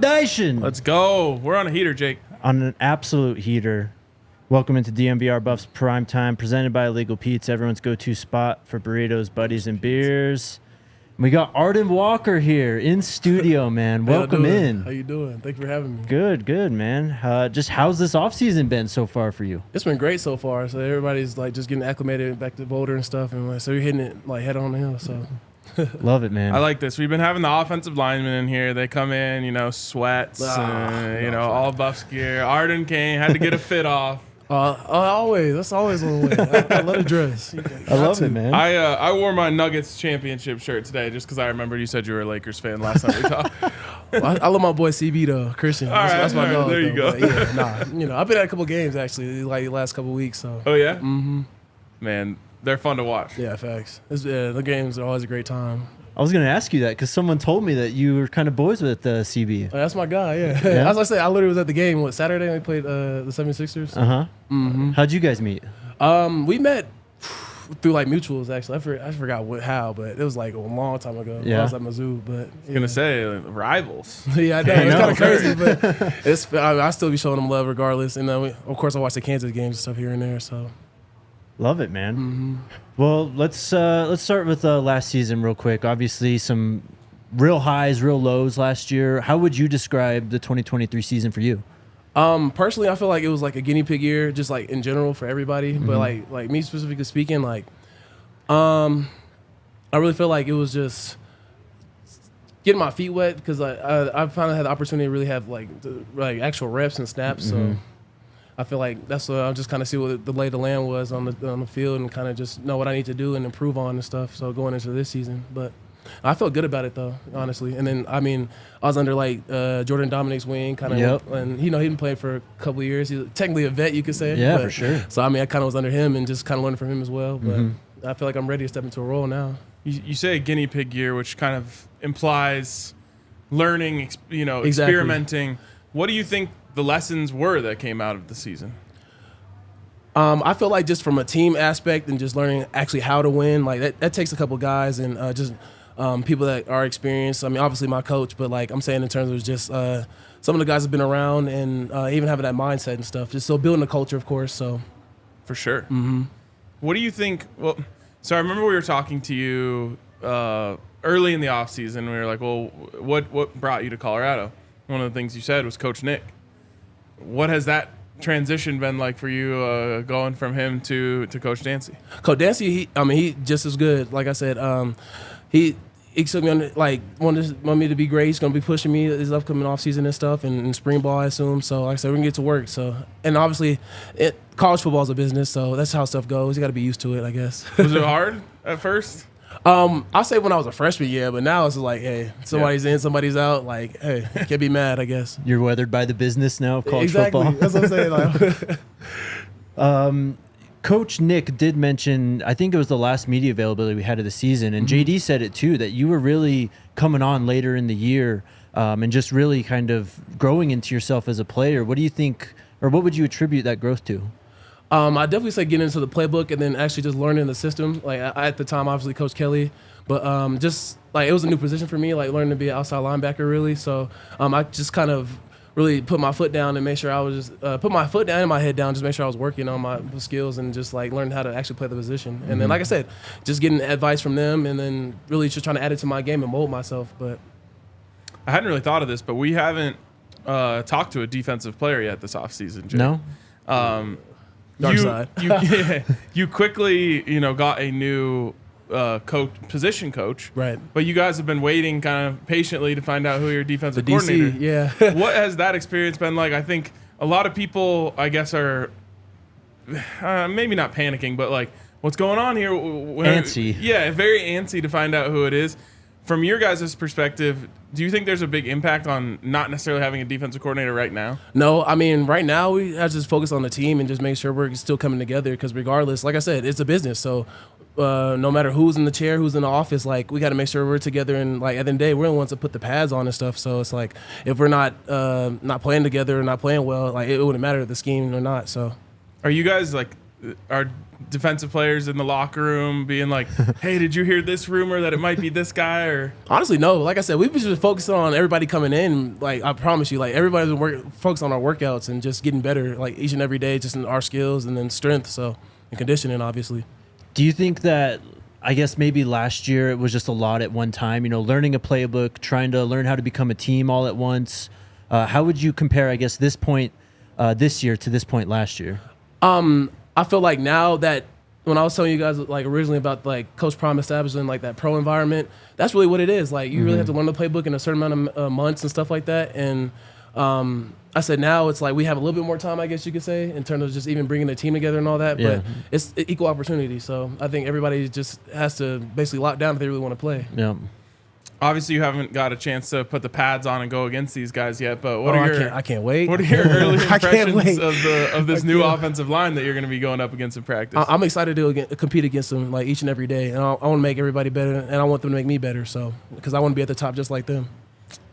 Buff Nation. Let's go. We're on a heater, Jake. On an absolute heater. Welcome into DNVR Buffs Primetime, presented by Illegal Pete's, everyone's go-to spot for burritos, buddies, and beers. We got Arden Walker here in studio, man. Welcome in. How you doing? Thank you for having me. Good, man. Just how's this offseason been so far for you? It's been great so far. So everybody's like just getting acclimated back to Boulder and stuff, and so you're hitting it like head on the hill. So love it, man. I like this. We've been having the offensive linemen in here. They come in, sweats, all Buffs gear. Arden came, had to get a fit off. Always. That's always on the way. I love the dress. I love it, man. I wore my Nuggets championship shirt today just because I remember you said you were a Lakers fan last time we talked. I love my boy CB though, Christian. That's my dog. There you go. Yeah, I've been at a couple games actually, like the last couple weeks. So. Oh yeah. Mm-hmm. Man, they're fun to watch. Yeah, facts. The games are always a great time. I was going to ask you that because someone told me that you were kind of boys with CB. Oh, that's my guy, yeah. Yeah? As I say, I literally was at the game, Saturday we played the 76ers? Uh-huh. Mm-hmm. How'd you guys meet? We met through like mutuals, actually. I forgot how, but it was like a long time ago. Yeah. I was at Mizzou, but... I was going to say, rivals. Yeah, I know. It's kind of crazy, but I still be showing them love regardless. And then, of course, I watch the Kansas games and stuff here and there, so... Love it, man. Mm-hmm. Well, let's start with last season real quick. Obviously, some real highs, real lows last year. How would you describe the 2023 season for you? Personally, I feel like it was like a guinea pig year, just like in general for everybody. Mm-hmm. But like me specifically speaking, like, I really feel like it was just getting my feet wet because I finally had the opportunity to really have like actual reps and snaps. Mm-hmm. So I feel like that's what I'll just kind of see what the lay of the land was on the field and kind of just know what I need to do and improve on and stuff. So going into this season, but I felt good about it though, honestly. And then I was under like Jordan Dominic's wing, kind of, yep. And he'd been playing for a couple of years. He's technically a vet, you could say. Yeah, for sure. So I kind of was under him and just kind of learning from him as well. But I feel like I'm ready to step into a role now. You say a guinea pig year, which kind of implies learning, Exactly. experimenting. What do you think the lessons were that came out of the season? I feel like just from a team aspect and just learning actually how to win, like that takes a couple guys and just people that are experienced. Obviously my coach, but like I'm saying in terms of just some of the guys have been around and even having that mindset and stuff. Just so building a culture, of course. So for sure. Mm-hmm. What do you think? Well, so I remember we were talking to you early in the off season. We were like, well, what brought you to Colorado? One of the things you said was Coach Nick. What has that transition been like for you, going from him to Coach Dancy? Coach Dancy, he just as good. Like I said, he took me on, like wanted me to be great. He's gonna be pushing me this upcoming off season and stuff, and spring ball, I assume. So like I said, we're gonna get to work. So and obviously, college football is a business, so that's how stuff goes. You got to be used to it, I guess. Was it hard at first? I'll say when I was a freshman, yeah, but now it's like, hey, somebody's in, somebody's out. Like, hey, can't be mad, I guess. You're weathered by the business now of college football. That's what I'm saying. Coach Nick did mention, I think it was the last media availability we had of the season, and JD said it too, that you were really coming on later in the year and just really kind of growing into yourself as a player. What do you think, or what would you attribute that growth to? I definitely say getting into the playbook and then actually just learning the system. Like at the time, obviously Coach Kelly, but just like it was a new position for me, like learning to be an outside linebacker really. So I just kind of really put my foot down and make sure I was just put my foot down and my head down, just make sure I was working on my skills and just like learning how to actually play the position. And then, like I said, just getting advice from them and then really just trying to add it to my game and mold myself. But I hadn't really thought of this, but we haven't talked to a defensive player yet this offseason, Jay. No. Dark side. You quickly, got a new position coach. Right. But you guys have been waiting kind of patiently to find out who your defensive coordinator. DC, yeah. What has that experience been like? I think a lot of people, I guess, are maybe not panicking, but like, what's going on here? Antsy. Yeah, very antsy to find out who it is. From your guys' perspective, do you think there's a big impact on not necessarily having a defensive coordinator right now? No, right now we have to just focus on the team and just make sure we're still coming together because regardless, like I said, it's a business. So no matter who's in the chair, who's in the office, like we got to make sure we're together. And like at the end of the day, we're the ones that put the pads on and stuff. So it's like if we're not playing together or not playing well, like it wouldn't matter the scheme or not. So are you guys like our defensive players in the locker room being like, hey, did you hear this rumor that it might be this guy? Or honestly, no. Like I said, we've just focused on everybody coming in. Like, I promise you, like, everybody's been focused on our workouts and just getting better, like, each and every day, just in our skills and then strength, so, and conditioning, obviously. Do you think that, I guess maybe last year it was just a lot at one time, learning a playbook, trying to learn how to become a team all at once? How would you compare, I guess, this point this year to this point last year? I feel like now that when I was telling you guys like originally about like Coach Prime establishing like that pro environment, that's really what it is. Like you really have to learn the playbook in a certain amount of months and stuff like that. And I said now it's like we have a little bit more time, I guess you could say, in terms of just even bringing the team together and all that. Yeah. But it's equal opportunity. So I think everybody just has to basically lock down if they really want to play. Yeah. obviously you haven't got a chance to put the pads on and go against these guys yet, but I can't wait. What are your early impressions wait. of this new offensive line that you're going to be going up against in practice? I'm excited to compete against them like each and every day, and I want to make everybody better, and I want them to make me better. So because I want to be at the top just like them.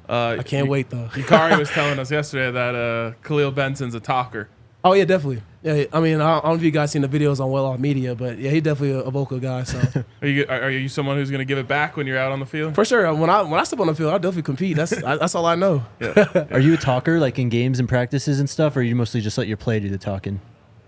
I can't wait though. Yukari was telling us yesterday that Khalil Benson's a talker. Oh yeah, definitely. Yeah, I mean, I don't know if you guys seen the videos on Well Off Media, but yeah, he's definitely a vocal guy. So Are you someone who's going to give it back when you're out on the field? for sure, when I step on the field, I'll definitely compete. That's all I know. Yeah. Are you a talker like in games and practices and stuff, or you mostly just let your play do the talking?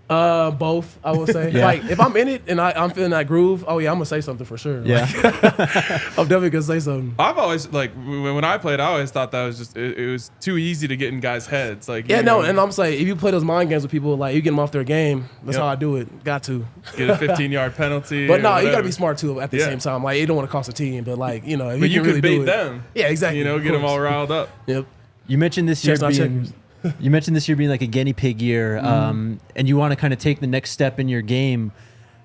Both, I would say. Yeah. Like if I'm in it and I'm feeling that groove, oh yeah, I'm gonna say something for sure. Yeah. I'm definitely gonna say something. I've always, like, when I played, I always thought that was just, it was too easy to get in guys' heads. Like, Yeah, no, and I'm saying if you play those mind games with people, like you get them off their game. That's Yep. how I do it. Got to. get a 15-yard penalty. But or no, you whatever. gotta be smart too at the Yeah. same time. Like you don't want to cost a team, but like if But you can really could bait do it. them. Yeah, exactly. Get of them course. all riled up. Yep. You mentioned this year Chestnut being checkers. you mentioned this year being like a guinea pig year, and you want to kind of take the next step in your game.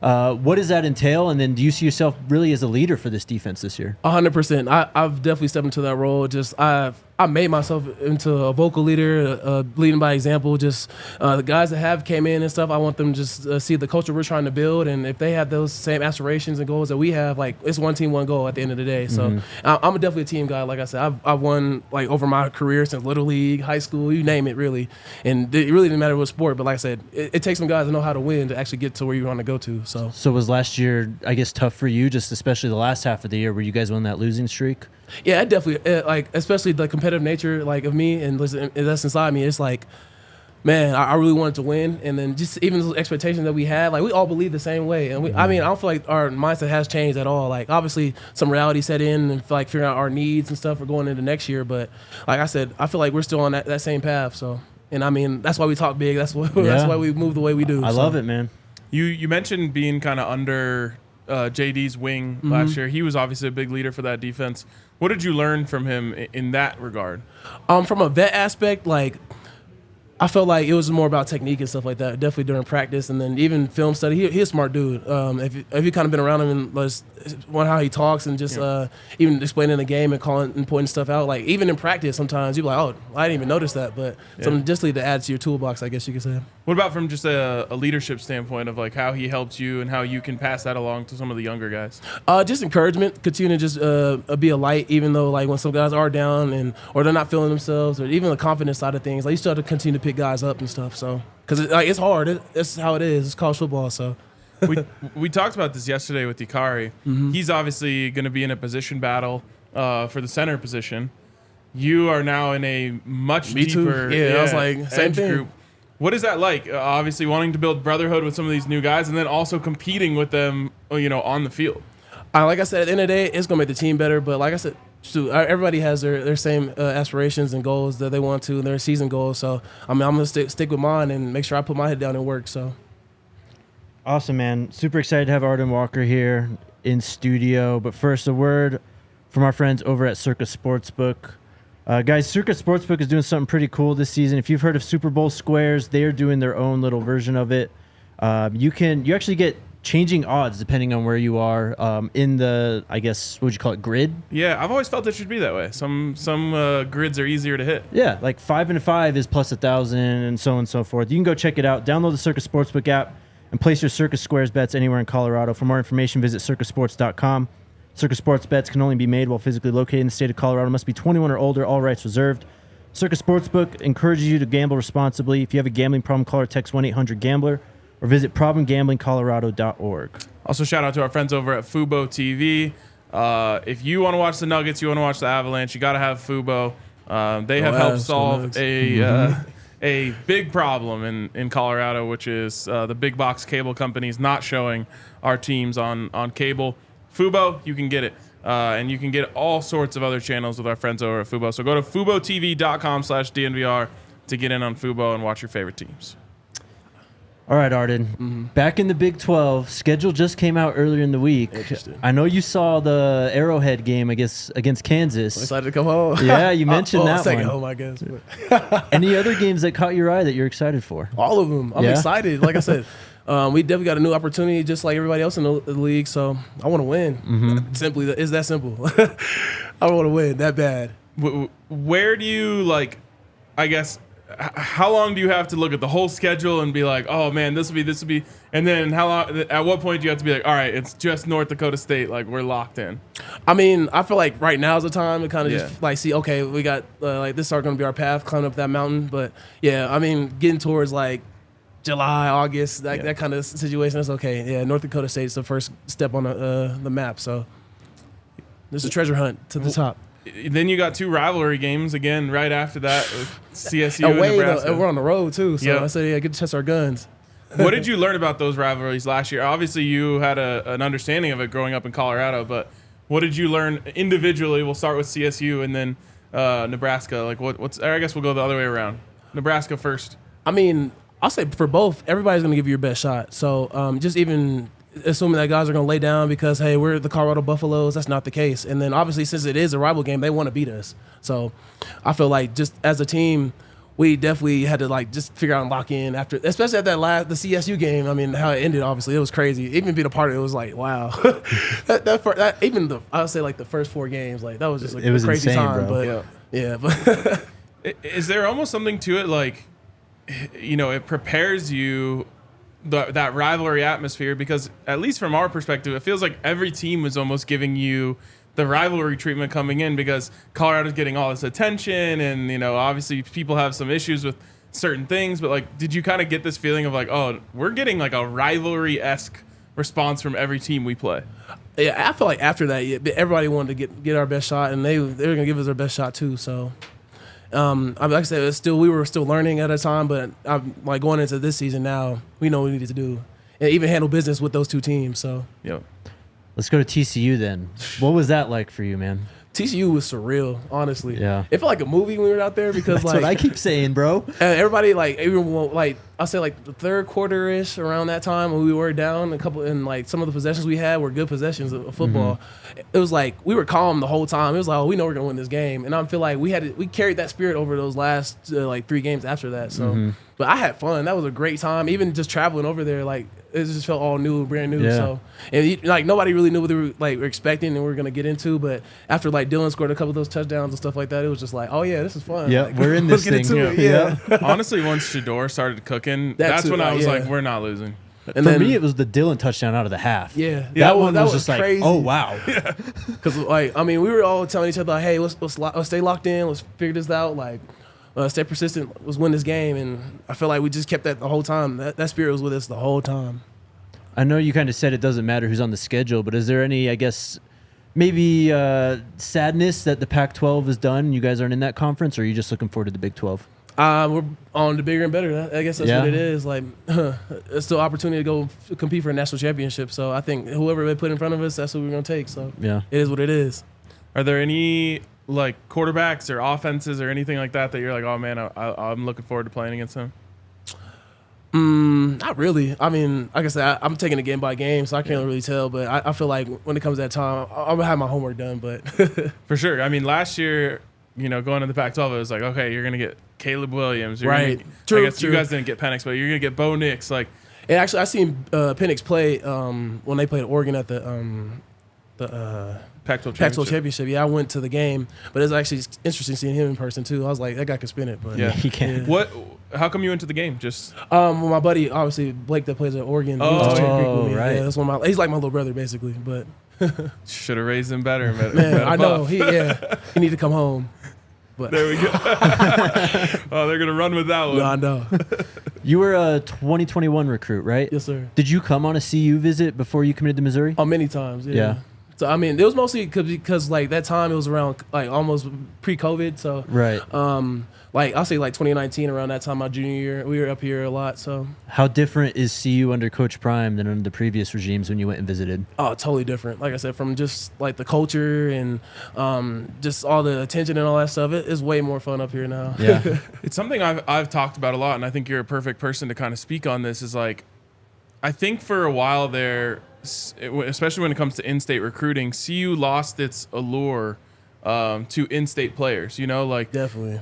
What does that entail? And then do you see yourself really as a leader for this defense this year? 100%. I've definitely stepped into that role. Just I made myself into a vocal leader, leading by example. Just the guys that have came in and stuff, I want them to just see the culture we're trying to build. And if they have those same aspirations and goals that we have, like it's one team, one goal at the end of the day. So I'm definitely a team guy. Like I said, I've won like over my career since Little League, high school, you name it, really. And it really didn't matter what sport. But like I said, it takes some guys to know how to win to actually get to where you want to go to. So was last year, I guess, tough for you, just especially the last half of the year where you guys won that losing streak? Yeah, it definitely, like, especially the competitive nature, like, of me and that's inside me. It's like, man, I really wanted to win. And then just even those expectations that we had, like, we all believe the same way. And I mean, I don't feel like our mindset has changed at all. Like, obviously, some reality set in and, like, figuring out our needs and stuff for going into next year. But, like I said, I feel like we're still on that same path. So, and I mean, that's why we talk big. That's why we move the way we do. I love it, man. You mentioned being kind of under JD's wing last year. He was obviously a big leader for that defense. What did you learn from him in that regard? From a vet aspect, like, I felt like it was more about technique and stuff like that, definitely during practice and then even film study. He's a smart dude. If you kind of been around him and just how he talks and just even explaining the game and calling and pointing stuff out, like even in practice sometimes you're like, oh, I didn't even notice that. But something just to add to your toolbox, I guess you could say. What about from just a leadership standpoint of like how he helps you and how you can pass that along to some of the younger guys? Just encouragement, continue to just be a light, even though like when some guys are down or they're not feeling themselves, or even the confidence side of things. Like you still have to continue to pick guys up and stuff. So because it's hard, it's how it is. It's college football, so. we talked about this yesterday with Yukari. He's obviously going to be in a position battle for the center position. You are now in a much deeper I was like, same edge thing. group. What is that like? Obviously wanting to build brotherhood with some of these new guys and then also competing with them, on the field. Like I said, at the end of the day, it's going to make the team better. But like I said, everybody has their same aspirations and goals that they want to, and their season goals. So, I mean, I'm going to stick with mine and make sure I put my head down and work. So, Awesome, man. Super excited to have Arden Walker here in studio. But first, a word from our friends over at Circus Sportsbook. Guys, Circus Sportsbook is doing something pretty cool this season. If you've heard of Super Bowl Squares, they are doing their own little version of it. You actually get changing odds depending on where you are in the, I guess, what would you call it, grid? Yeah, I've always felt it should be that way. Some grids are easier to hit. Yeah, like 5 and 5 is plus 1,000 and so on and so forth. You can go check it out. Download the Circus Sportsbook app and place your Circus Squares bets anywhere in Colorado. For more information, visit circusports.com. Circus Sports bets can only be made while physically located in the state of Colorado. Must be 21 or older. All rights reserved. Circus Sportsbook encourages you to gamble responsibly. If you have a gambling problem, call or text 1-800-GAMBLER. or visit problemgamblingcolorado.org. Also, shout out to our friends over at Fubo TV. If you want to watch the Nuggets, you want to watch the Avalanche, you got to have Fubo. They have helped solve a big problem in Colorado, which is the big box cable companies not showing our teams on cable. Fubo, you can get it. And you can get all sorts of other channels with our friends over at Fubo. So go to FuboTV.com/DNVR to get in on Fubo and watch your favorite teams. All right, Arden. Back in the Big 12, schedule just came out earlier in the week. Interesting. I know you saw the Arrowhead game, I guess, against Kansas. I'm excited to come home. Yeah, you mentioned that second one. home, I guess. But. Any other games that caught your eye that you're excited for? All of them. I'm excited. Like I said, we definitely got a new opportunity just like everybody else in the league, so I want to win. Simply, it's that simple. I want to win that bad. Where do you, I guess, how long do you have to look at the whole schedule and be like, oh man, this will be, and then how long? At what point do you have to be like, all right, it's just North Dakota State, we're locked in? I mean, I feel like right now is the time to kind of just see, okay, we got this is going to be our path, climb up that mountain. But yeah, I mean, getting towards July, August, that kind of situation is okay. Yeah, North Dakota State is the first step on the map, so there's a treasure hunt to the top. Then you got two rivalry games again right after that with CSU and Nebraska. We're on the road too, so I said, get to test our guns. What did you learn about those rivalries last year? Obviously, you had an understanding of it growing up in Colorado, but what did you learn individually? We'll start with CSU and then Nebraska. I guess we'll go the other way around. Nebraska first. I mean, I'll say for both, everybody's going to give you your best shot. So just even assuming that guys are going to lay down because, hey, we're the Colorado Buffaloes, that's not the case. And then obviously since it is a rival game, they want to beat us. So I feel like just as a team, we definitely had to just figure out and lock in after, especially at the CSU game. I mean, how it ended, obviously, it was crazy. Even being a part of it was wow. I would say the first 4 games, that was just it was a crazy insane, time. bro. But but is there almost something to it it prepares you that rivalry atmosphere, because at least from our perspective, it feels like every team was almost giving you the rivalry treatment coming in because Colorado's getting all this attention and, obviously people have some issues with certain things, but did you kind of get this feeling of oh, we're getting a rivalry-esque response from every team we play? Yeah, I feel like after that, everybody wanted to get our best shot, and they were going to give us their best shot too, so... like I said, we were still learning at a time, but going into this season now, we know what we needed to do, and even handle business with those two teams. So, let's go to TCU then. What was that like for you, man? TCU was surreal, honestly. Yeah, it felt like a movie when we were out there because that's what I keep saying, bro. Everybody everyone I'll say the third quarter-ish around that time when we were down a couple, and some of the possessions we had were good possessions of football. It was we were calm the whole time. It was we know we're gonna win this game, and I feel like we carried that spirit over those last 3 games after that. So, but I had fun. That was a great time. Even just traveling over there, it just felt all new, brand new. Yeah. So, and nobody really knew what they were expecting and we were gonna get into. But after Dylan scored a couple of those touchdowns and stuff like that, it was just oh yeah, this is fun. Yeah, we're in this thing. Yeah. Honestly, once Shador started cooking, that's when I was we're not losing. And for me, it was the Dillon touchdown out of the half. Yeah, that one was just crazy. Oh wow. Because we were all telling each other, hey, let's stay locked in, let's figure this out, stay persistent, let's win this game, and I feel like we just kept that the whole time. That spirit was with us the whole time. I know you kind of said it doesn't matter who's on the schedule, but is there any, I guess, maybe sadness that the Pac-12 is done? You guys aren't in that conference, or are you just looking forward to the Big 12? We're on the bigger and better. I guess that's what it is. It's still opportunity to go compete for a national championship. So I think whoever they put in front of us, that's what we're going to take. So it is what it is. Are there any quarterbacks or offenses or anything like that you're oh man, I'm looking forward to playing against them? Not really. I mean, like I said, I'm taking it game by game, so I can't really tell. But I feel like when it comes to that time, I'm gonna have my homework done. But for sure. I mean, last year, going to the Pac-12, it was okay, you're gonna get Caleb Williams, right? I guess you guys didn't get Penix, but you're gonna get Bo Nix. And actually, I seen Penix play when they played Oregon at the Pac-12 championship. Yeah, I went to the game, but it's actually interesting seeing him in person too. I was like, that guy can spin it. But he can. Yeah. How come you went to the game? Just my buddy, obviously Blake, that plays at Oregon. He was just with me. Right. Yeah, that's he's like my little brother basically. But should have raised him better. Man, I know he need to come home. But there we go. Oh, they're gonna run with that one. No, I know. You were a 2021 recruit, right? Yes, sir. Did you come on a CU visit before you committed to Missouri? Oh, many times. Yeah. Yeah. So I mean, it was mostly because like that time it was around like almost pre-COVID. So Right. like I'll say like 2019, around that time, my junior year, we were up here a lot. So How different is CU under Coach Prime than under the previous regimes when you went and visited? oh, totally different. Like I said, from just like the culture and just all the attention and all that stuff, it is way more fun up here now. Yeah. It's something I've talked about a lot, and I think you're a perfect person to kind of speak on this. Is like, I think for a while there, especially when it comes to in-state recruiting, CU lost its allure to in-state players. You know, like Definitely.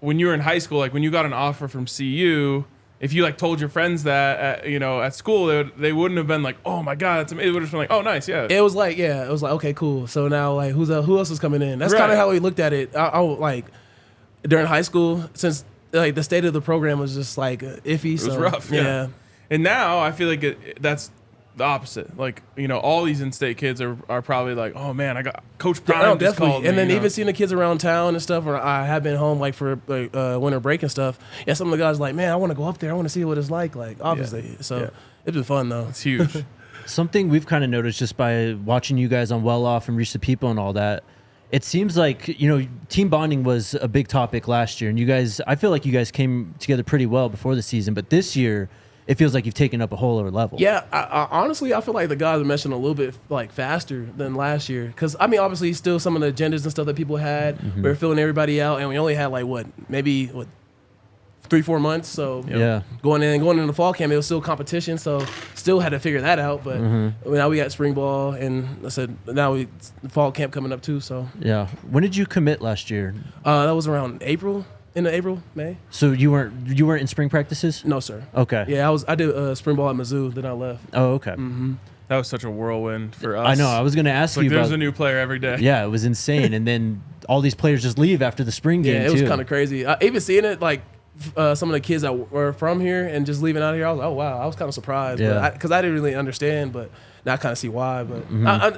When you were in high school, like when you got an offer from CU, if you like told your friends that at school, they wouldn't have been like, oh my god, that's amazing. It would have been like, oh nice, yeah. It was like okay, cool. So now like who else is coming in? That's Right. kind of how we looked at it. I like during high school, since like the state of the program was just like iffy. It was rough, yeah. And now I feel like that's the opposite. Like, all these in-state kids are probably like, oh man, I got Coach Prime Oh, just called me. And then even seeing the kids around town and stuff, or I have been home like for like, winter break and stuff. Yeah, some of the guys like, man, I want to go up there. I want to see what it's like obviously. So Yeah. it's been fun though. It's huge. Something we've kind of noticed just by watching you guys on Well Off and Reach the People and all that, it seems like, team bonding was a big topic last year. And you guys, I feel like you guys came together pretty well before the season. But this year, it feels like you've taken up a whole other level. Yeah, I honestly, I feel like the guys are meshing a little bit like faster than last year. Because, I mean, obviously still some of the agendas and stuff that people had, we were filling everybody out. And we only had like, maybe 3-4 months. So Yeah. going into the fall camp, it was still competition. So still had to figure that out. But now we got spring ball. And I said, now the fall camp coming up too. So Yeah. When did you commit last year? that was around April. In April, May? So you weren't in spring practices? No, sir. Okay. Yeah, I did spring ball at Mizzou, then I left. Oh, okay. That was such a whirlwind for us. I know. I was going to ask Like you there's about. a new player every day. Yeah, it was insane. And then all these players just leave after the spring game Yeah, it too. was kind of crazy. Even seeing it, like some of the kids that were from here and just leaving out of here, I was like, oh wow, I was kind of surprised. Yeah. Because I didn't really understand, but now I kind of see why. But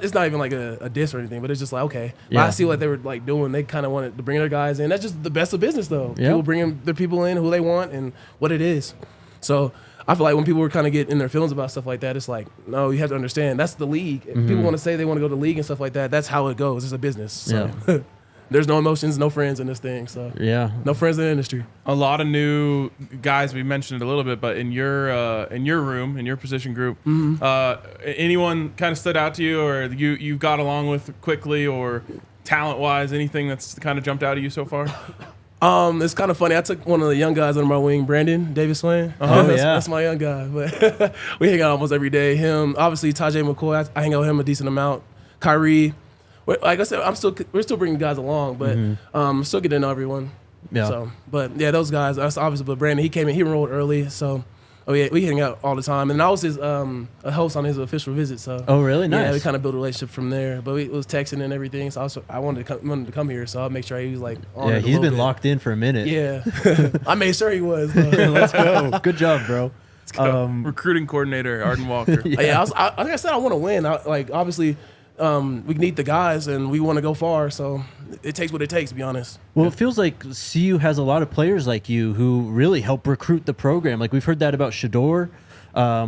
it's not even like a diss or anything, but it's just like, okay. Yeah. I see what they were like doing. They kind of wanted to bring their guys in. That's just the best of business, though. Yeah. People bringing their people in who they want and what it is. So I feel like when people were kind of getting in their feelings about stuff like that, it's like, no, you have to understand that's the league. If people want to say they want to go to the league and stuff like that, that's how it goes. It's a business. So there's no emotions, no friends in this thing. So Yeah. no friends in the industry. A lot of new guys. We mentioned it a little bit, but in your room, in your position group, anyone kind of stood out to you, or you got along with quickly, or talent wise, anything that's kind of jumped out at you so far? It's kind of funny. I took one of the young guys under my wing, Brandon Davis Swain. That's my young guy. But we hang out almost every day. Him, obviously, Tajay McCoy. I hang out with him a decent amount. Kyrie. Like I said, we're still bringing guys along, but still getting to know everyone. Yeah. So, but yeah, those guys. That's obviously. But Brandon, he came in. He enrolled early, so we hang out all the time. And I was his a host on his official visit. So Oh, really? Nice. Yeah, we kind of built a relationship from there. But we was texting and everything. So I wanted to come here. So I'll make sure he was like on Yeah, it a he's little been bit. locked in for a minute. Yeah, I made sure he was. though. Let's go. Good job, bro. Recruiting coordinator Arden Walker. Yeah, like I said, I want to win. Obviously, we need the guys, and we want to go far. So it takes what it takes, to be honest. Well, it feels like CU has a lot of players like you who really help recruit the program. Like we've heard that about Shador.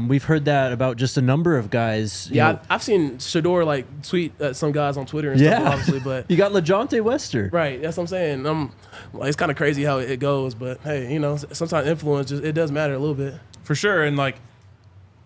We've heard that about just a number of guys. Yeah, I've seen Shador like tweet at some guys on Twitter and stuff, obviously, but you got LaJohntay Wester. right, that's what I'm saying. It's kind of crazy how it goes, but hey, sometimes influence it does matter a little bit. For sure. And like,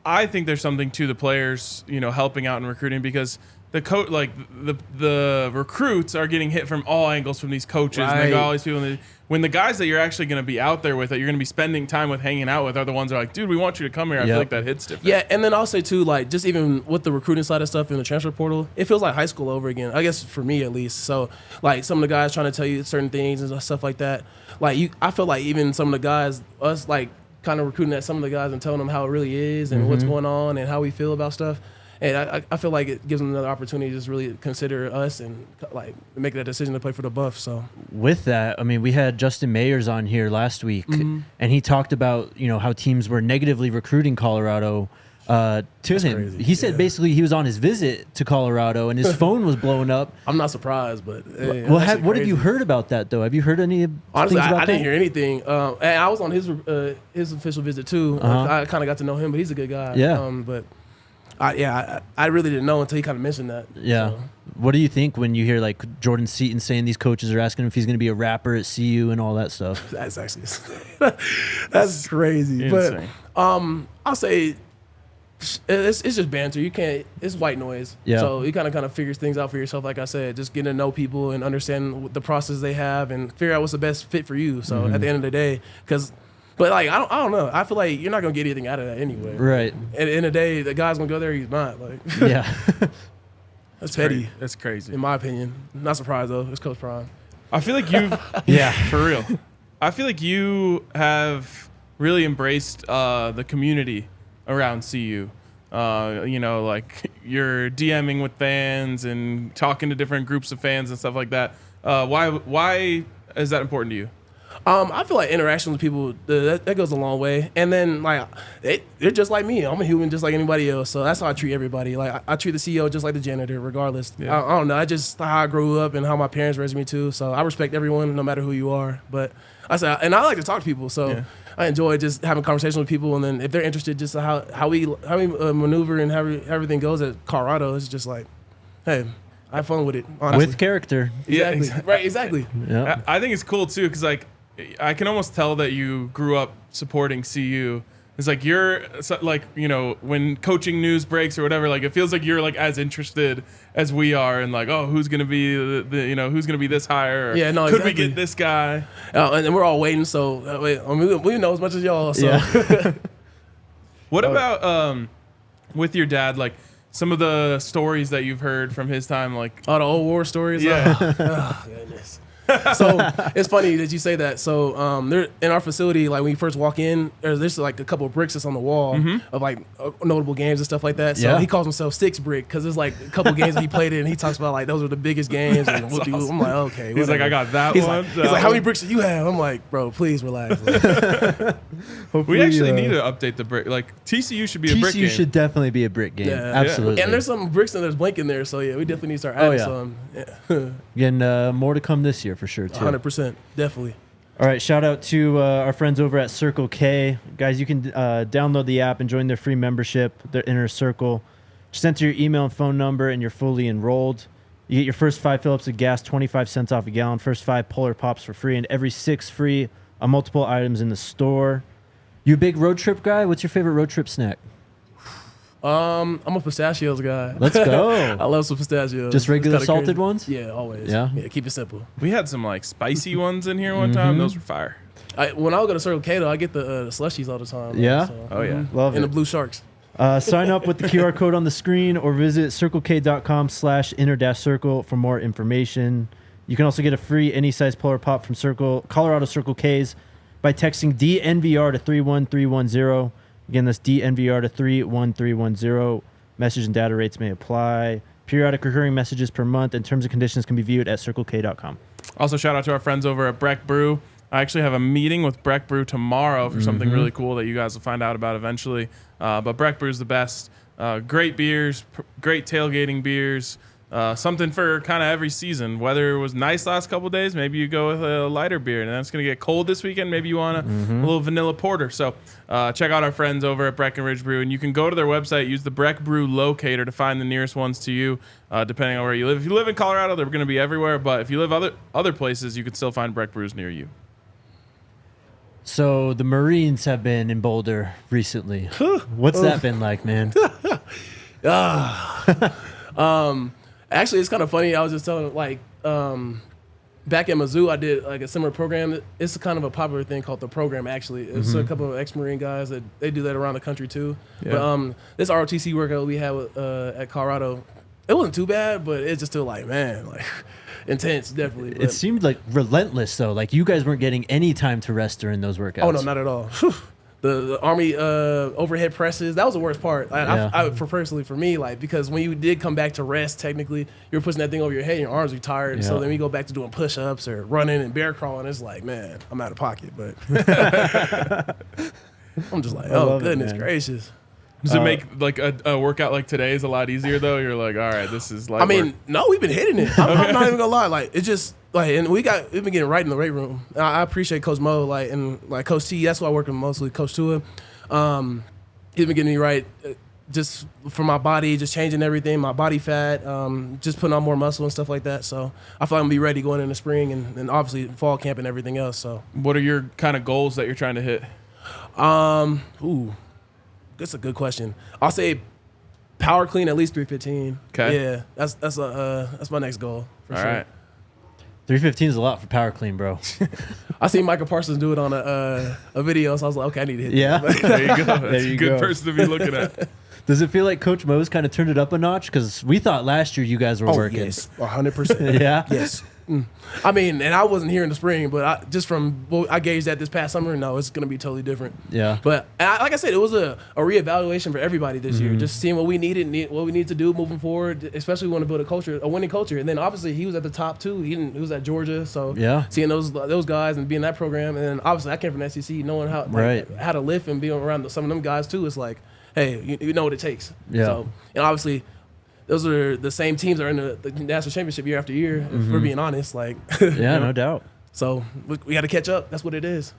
I think there's something to the players, helping out in recruiting, because the recruits are getting hit from all angles from these coaches. And they got all these people. When the guys that you're actually going to be out there with, that you're going to be spending time with, hanging out with, are the ones that are like, dude, we want you to come here. I feel like that hits different. Yeah, and then I'll say too, like just even with the recruiting side of stuff in the transfer portal, it feels like high school over again. I guess for me at least. So like some of the guys trying to tell you certain things and stuff like that. Like I feel like even some of the guys, us like kind of recruiting at some of the guys and telling them how it really is and what's going on and how we feel about stuff. And I feel like it gives them another opportunity to just really consider us and like make that decision to play for the Buffs. So with that, I mean, we had Justin Mayers on here last week, and he talked about how teams were negatively recruiting Colorado. to him. crazy. He said basically he was on his visit to Colorado and his phone was blowing up. I'm not surprised, but hey, Well, that's what have you crazy. heard about that though? Have you heard any Honestly, things about I didn't that? hear anything. And I was on his official visit too. I kind of got to know him, but he's a good guy. Yeah. But I really didn't know until he kind of mentioned that. Yeah. So. What do you think when you hear like Jordan Seaton saying these coaches are asking him if he's going to be a rapper at CU and all that stuff? That's actually that's crazy. Insane. But I'll say it's just banter. You can't. It's white noise. Yeah. So you kind of figures things out for yourself. Like I said, just getting to know people and understand the process they have and figure out what's the best fit for you. So at the end of the day, but like I don't know. I feel like you're not gonna get anything out of that anyway. Right. At the end of the day, the guy's gonna go there. He's not. Like Yeah. that's petty. That's crazy. In my opinion. Not surprised though. It's Coach Prime. I feel like you've Yeah. for real. I feel like you have really embraced the community around CU. Like you're DMing with fans and talking to different groups of fans and stuff like that. Why is that important to you? I feel like interaction with people that goes a long way, and then like they're just like me. I'm a human just like anybody else, so that's how I treat everybody. Like I treat the CEO just like the janitor, regardless. Yeah. I don't know. I just how I grew up and how my parents raised me too. So I respect everyone, no matter who you are. But I like to talk to people, so Yeah. I enjoy just having conversations with people, and then if they're interested, just how we maneuver and how everything goes at Colorado, it's just like, hey, I have fun with it. Honestly. With character. Yeah, Exactly. Right. Exactly. Yeah. I think it's cool too because like I can almost tell that you grew up supporting CU. It's like you're like when coaching news breaks or whatever, like it feels like you're like as interested as we are, and like who's gonna be who's gonna be this higher? Or Yeah, no, could we exactly. get this guy? And we're all waiting. So we know as much as y'all. So. Yeah. What about with your dad? Like some of the stories that you've heard from his time, like All the old war stories. Yeah. Oh, goodness. So it's funny that you say that. So there in our facility, like when you first walk in, there's like a couple of bricks that's on the wall of like notable games and stuff like that. So Yeah. he calls himself Six Brick because there's like a couple of games that he played in. And he talks about like those were the biggest games. And I'm like, okay. he's like, whatever. I got that He's one. like, he's like, how many bricks do you have? I'm like, bro, please relax. We actually need to update the brick. Like TCU should be a brick TCU game. should definitely be a brick game. Yeah. Absolutely. And there's some bricks and there's blank in there. So yeah, we definitely need to start adding yeah. some. Yeah. Again, more to come this year for sure too. 100%. Definitely. All right, shout out to our friends over at Circle K. Guys, you can download the app and join their free membership, their Inner Circle. Just enter your email and phone number, and you're fully enrolled. You get your first 5 fill-ups of gas, 25 cents off a gallon, first 5 Polar Pops for free, and every 6 free on multiple items in the store. You a big road trip guy? What's your favorite road trip snack? I'm a pistachios guy. Let's go. I love some pistachios. Just regular It's kinda salted crazy. ones? Yeah, always. Yeah? Yeah, keep it simple. We had some like spicy ones in here one time. Those were fire. When I go to Circle K, though, I get the slushies all the time. Yeah? So, Oh yeah. Love and it. the Blue Sharks. Sign up with the QR code on the screen or visit circlek.com/inner-circle for more information. You can also get a free any size Polar Pop from Colorado Circle K's by texting DNVR to 31310. Again, that's DNVR to 31310. Message and data rates may apply. Periodic recurring messages per month and terms and conditions can be viewed at circlek.com. Also, shout out to our friends over at Breck Brew. I actually have a meeting with Breck Brew tomorrow for something really cool that you guys will find out about eventually. But Breck Brew is the best. Great beers, great tailgating beers. Something for kind of every season. Weather was nice last couple of days. Maybe you go with a lighter beer, and then it's going to get cold this weekend. Maybe you want a little vanilla porter. So check out our friends over at Breckenridge Brew, and you can go to their website, use the Breck Brew locator to find the nearest ones to you, depending on where you live. If you live in Colorado, they're going to be everywhere. But if you live other places, you can still find Breck Brews near you. So the Marines have been in Boulder recently. What's that been like, man? Actually, it's kind of funny. I was just telling, like, back at Mizzou, I did like a similar program. It's kind of a popular thing called the program. Actually, it's a couple of ex-Marine guys that they do that around the country too. Yeah. But this ROTC workout we had with, at Colorado, it wasn't too bad, but it's just still like, man, like intense, definitely. It But, seemed like relentless, though. Like you guys weren't getting any time to rest during those workouts. oh no, not at all. The Army overhead presses, that was the worst part. Personally for me, like, because when you did come back to rest, technically, you were pushing that thing over your head and your arms were tired. Yeah. So then we go back to doing push-ups or running and bear crawling. It's like, man, I'm out of pocket. But I'm just like, oh, love it, goodness man. gracious. Does it make like a workout like today is a lot easier though? You're like, all right, this is like. I mean, no, we've been hitting it. I'm not even gonna lie. Like it's just like, and we've been getting right in the weight room. I appreciate Coach Mo, like, and like Coach T. That's who I work with mostly. Coach Tua, he's been getting me right. Just for my body, just changing everything, my body fat, just putting on more muscle and stuff like that. So I feel like I'm gonna be ready going in the spring and obviously fall camp and everything else. So what are your kind of goals that you're trying to hit? That's a good question. I'll say power clean at least 315. Okay. Yeah, that's my next goal for sure. All right. 315 is a lot for power clean, bro. I seen Michael Parsons do it on a video, so I was like, okay, I need to hit Yeah. that. There you go. That's There you a good go. person to be looking at. Does it feel like Coach Mo's kind of turned it up a notch? Because we thought last year you guys were working. Yes, 100%. Yeah? Yes. I mean, and I wasn't here in the spring, but just from what I gauged that this past summer, no, it's going to be totally different. Yeah. But like I said, it was a reevaluation for everybody this year, just seeing what we needed, what we need to do moving forward, especially we want to build a winning culture. And then obviously he was at the top too. He was at Georgia, so Yeah. seeing those guys and being in that program, and then obviously I came from the SEC, knowing how how to lift and be around some of them guys too. It's like, hey, you know what it takes. Yeah. So, and obviously, those are the same teams that are in the national championship year after year. If we're being honest, like. Yeah, no doubt. So we got to catch up. That's what it is.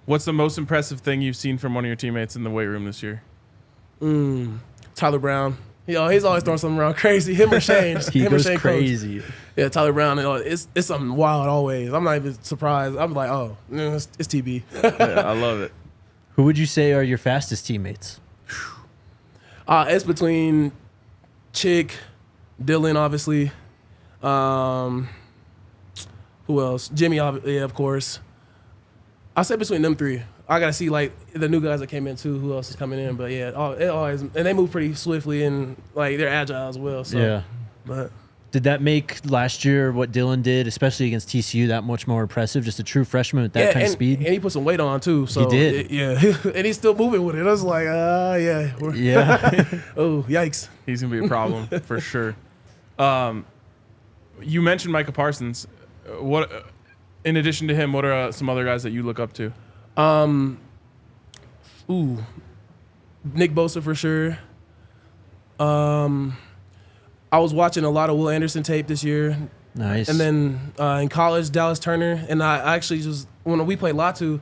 What's the most impressive thing you've seen from one of your teammates in the weight room this year? Tyler Brown. He's always throwing something around crazy. Him or Shane. He him goes or Shane crazy. Coach. Yeah, Tyler Brown. It's something wild always. I'm not even surprised. I'm like, oh, it's TB. Yeah, I love it. Who would you say are your fastest teammates? It's between Chick, Dylan, obviously. Who else? Jimmy, yeah, of course. I say between them three. I gotta see like the new guys that came in too. Who else is coming in? But yeah, it always, and they move pretty swiftly and like they're agile as well. So, Yeah. But Did that make last year what Dylan did, especially against TCU, that much more impressive? Just a true freshman with that kind of speed? And he put some weight on too. So He did. and he's still moving with it. I was like, yeah. Yeah. Oh, yikes. He's going to be a problem for sure. You mentioned Micah Parsons. What, in addition to him, what are some other guys that you look up to? Nick Bosa for sure. I was watching a lot of Will Anderson tape this year. Nice. And then in college, Dallas Turner. And I actually just, when we played Latu,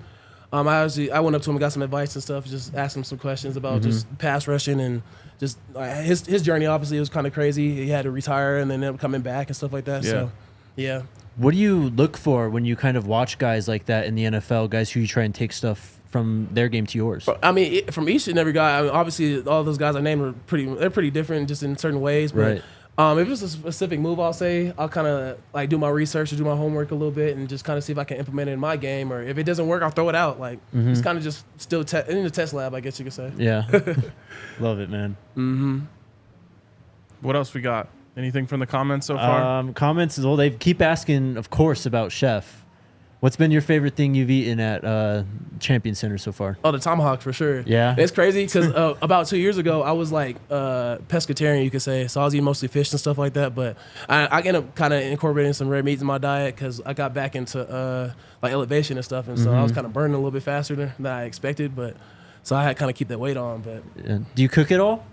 I went up to him and got some advice and stuff, just asked him some questions about just pass rushing and just his journey. Obviously, it was kind of crazy. He had to retire and then ended up coming back and stuff like that. Yeah. So, yeah. What do you look for when you kind of watch guys like that in the NFL, guys who you try and take stuff from their game to yours? I mean, from each and every guy, I mean, obviously all those guys I named are pretty different just in certain ways. But if it's a specific move, I'll kind of like do my research or do my homework a little bit and just kind of see if I can implement it in my game. Or if it doesn't work, I'll throw it out. Like it's kind of just still in the test lab, I guess you could say. Yeah. Love it, man. What else we got? Anything from the comments so far? Comments, well, they keep asking, of course, about Chef. What's been your favorite thing you've eaten at Champion Center so far? Oh, the tomahawk for sure. Yeah. It's crazy because about 2 years ago, I was like pescatarian, you could say. So I was eating mostly fish and stuff like that. But I ended up kind of incorporating some red meats in my diet because I got back into like elevation and stuff. And so I was kind of burning a little bit faster than I expected. But so I had kind of keep that weight on. But Do you cook at all?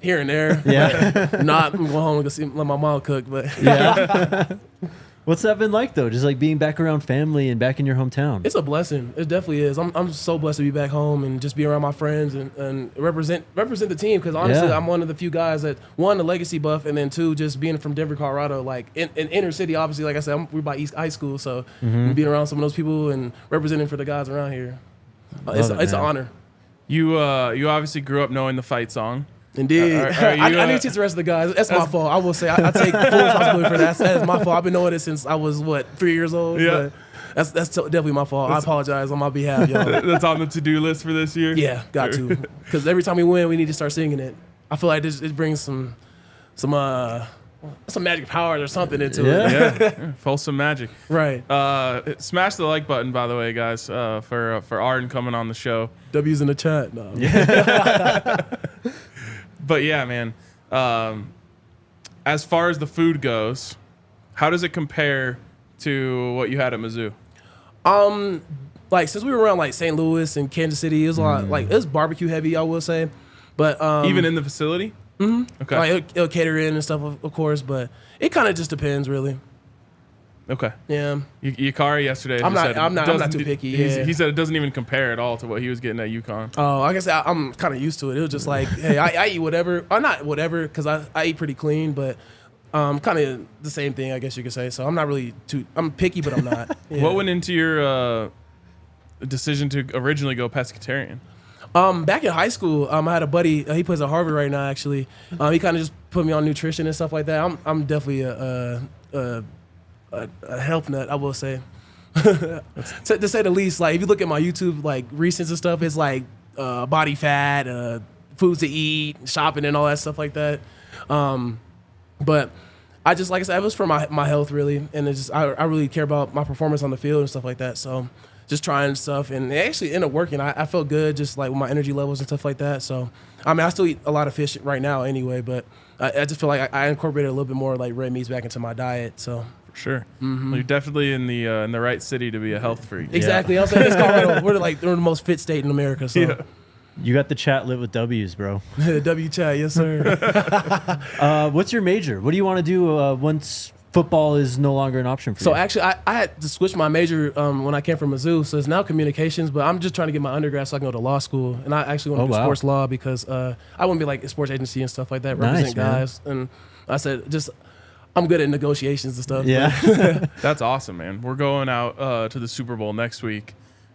here and there. Yeah. Not going home and let my mom cook. But Yeah. What's that been like, though? Just like being back around family and back in your hometown? it's a blessing. It definitely is. I'm so blessed to be back home and just be around my friends and represent the team. Because honestly, I'm one of the few guys that, one, the legacy buff, and then two, just being from Denver, Colorado, like in inner city. Obviously, like I said, we're by East High School, so being around some of those people and representing for the guys around here, it's an honor. You obviously grew up knowing the fight song. Indeed. I need to teach the rest of the guys. That's my fault. I will say I take full responsibility for that. That is my fault. I've been knowing it since I was 3 years old. Yeah. But that's definitely my fault. I apologize on my behalf, y'all. That's on the to-do list for this year? Yeah, got to. Because every time we win, we need to start singing it. I feel like it brings some magic powers or something into it. Yeah. Folsom magic. Right. Smash the like button, by the way, guys, for Arden coming on the show. W's in the chat. No. But yeah, man. As far as the food goes, how does it compare to what you had at Mizzou? like since we were around like St. Louis and Kansas City, it was a lot like it was barbecue heavy, I will say. But even in the facility? Mm-hmm. Okay. Like it'll cater in and stuff, of course, but it kind of just depends, really. Okay. Yeah. Yakari yesterday. I'm said not too picky. Yeah. He said it doesn't even compare at all to what he was getting at UConn. Oh, I guess I'm kind of used to it. It was just like, hey, I eat whatever, or not whatever, because I eat pretty clean, but kind of the same thing, I guess you could say. So I'm not really I'm picky, but I'm not. Yeah. What went into your decision to originally go pescatarian? Back in high school, I had a buddy. He plays at Harvard right now. Actually, he kind of just put me on nutrition and stuff like that. I'm definitely a health nut, I will say, to say the least. Like if you look at my YouTube like recents and stuff, it's like body fat, foods to eat, shopping, and all that stuff like that. But I just, like I said, it was for my health really, and it's just I really care about my performance on the field and stuff like that. So just trying stuff, and it actually ended up working. I felt good, just like with my energy levels and stuff like that. So I mean, I still eat a lot of fish right now anyway, but I just feel like I incorporated a little bit more like red meats back into my diet. So for sure, well, you're definitely in the right city to be a health freak. Exactly. Yeah. I'm saying it's Colorado. We're the most fit state in America. So. Yeah. You got the chat lit with W's, bro. W chat, yes sir. What's your major? What do you want to do once football is no longer an option for you? So actually, I had to switch my major when I came from Mizzou. So it's now communications, but I'm just trying to get my undergrad so I can go to law school. And I actually want to do sports law because I want to be like a sports agency and stuff like that, represent guys. And I said, I'm good at negotiations and stuff. Yeah. That's awesome, man. We're going out to the Super Bowl next week.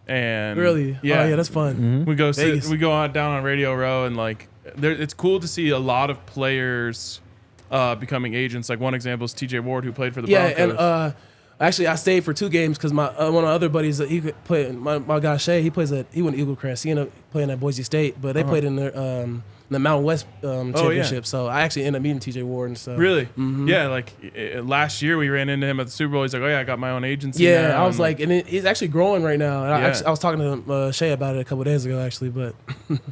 And really? Yeah. Oh, yeah, that's fun. Mm-hmm. We go out down on Radio Row, and like it's cool to see a lot of players becoming agents. Like one example is TJ Ward, who played for the Broncos. Yeah, and actually I stayed for 2 games because my one of the other buddies that he played, my guy Shay, he went to Eagle Crest. He ended up playing at Boise State, but they played in the Mountain West championship. So I actually ended up meeting TJ Ward and stuff. Really? Mm-hmm. Yeah, like last year we ran into him at the Super Bowl. He's like, oh yeah, I got my own agency. Yeah, now. I was like, and he's actually growing right now. And Yeah. I was talking to Shay about it a couple of days ago, actually. But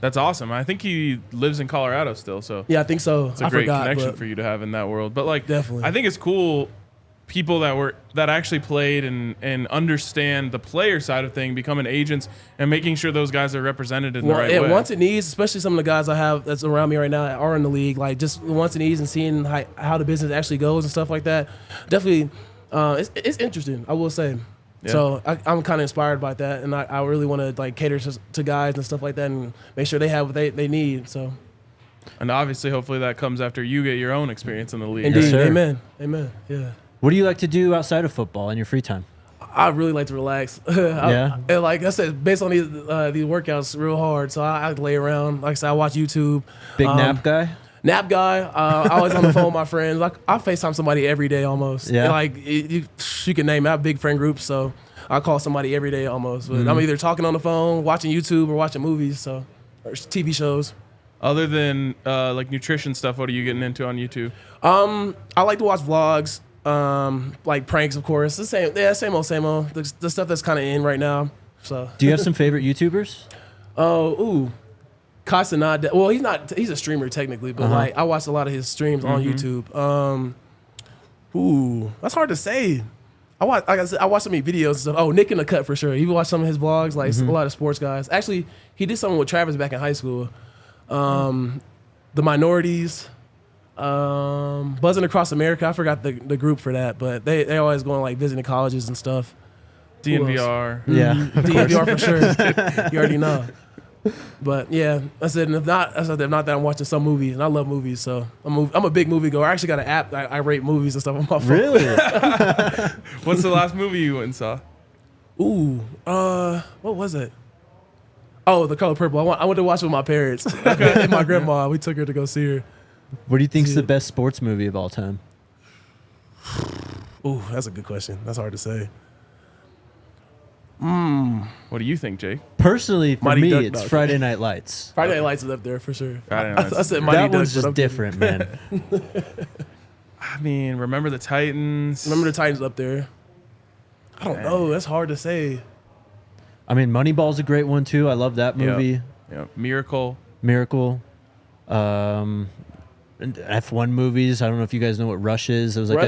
that's awesome. I think he lives in Colorado still. So yeah, I think so. It's a great connection for you to have in that world. But like, definitely, I think it's cool. People that actually played and understand the player side of thing, becoming agents and making sure those guys are represented in the right way. Wants and needs, especially some of the guys I have that's around me right now that are in the league, like just wants and needs and seeing how the business actually goes and stuff like that. Definitely, it's interesting, I will say. Yeah. So I'm kind of inspired by that, and I really want to like cater to guys and stuff like that and make sure they have what they need. So. And obviously, hopefully that comes after you get your own experience in the league. Indeed, right? Amen. Yeah. What do you like to do outside of football in your free time? I really like to relax. And like I said, based on these workouts, real hard. So I lay around. Like I said, I watch YouTube. Big nap guy? Nap guy. I always on the phone with my friends. Like I FaceTime somebody every day almost. Yeah. Like you can name it. I have big friend groups, so I call somebody every day almost. But I'm either talking on the phone, watching YouTube, or watching movies, or TV shows. Other than like nutrition stuff, what are you getting into on YouTube? I like to watch vlogs. Like pranks, of course. The same old. The stuff that's kind of in right now. So. Do you have some favorite YouTubers? Casanat. Well, he's a streamer technically, but like I watch a lot of his streams on YouTube. That's hard to say. I watch so many videos and stuff. Oh, Nick in the Cut for sure. You watch some of his vlogs, like a lot of sports guys. Actually, he did something with Travis back in high school. The Minorities. Buzzing Across America. I forgot the group for that, but they always going like visiting colleges and stuff. DNVR. Yeah. DNVR for sure. You already know. But yeah, I said if not that I'm watching some movies, and I love movies, so I'm a big movie goer. I actually got an app that I rate movies and stuff on my phone. Really? What's the last movie you went and saw? What was it? Oh, The Color Purple. I went to watch it with my parents and my grandma. We took her to go see her. What do you think is the best sports movie of all time? Ooh, that's a good question. That's hard to say. What do you think, Jake? Personally, for Mighty me, Duck, it's no. Friday Night Lights. Friday Night Lights is up there for sure. Friday Night Lights. I said Mighty That Duck, one's but just I'm different, man. I mean, Remember the Titans. Remember the Titans up there. I don't know. That's hard to say. I mean, Moneyball's a great one, too. I love that movie. Yeah. Miracle. F1 movies. I don't know if you guys know what Rush is. It was like I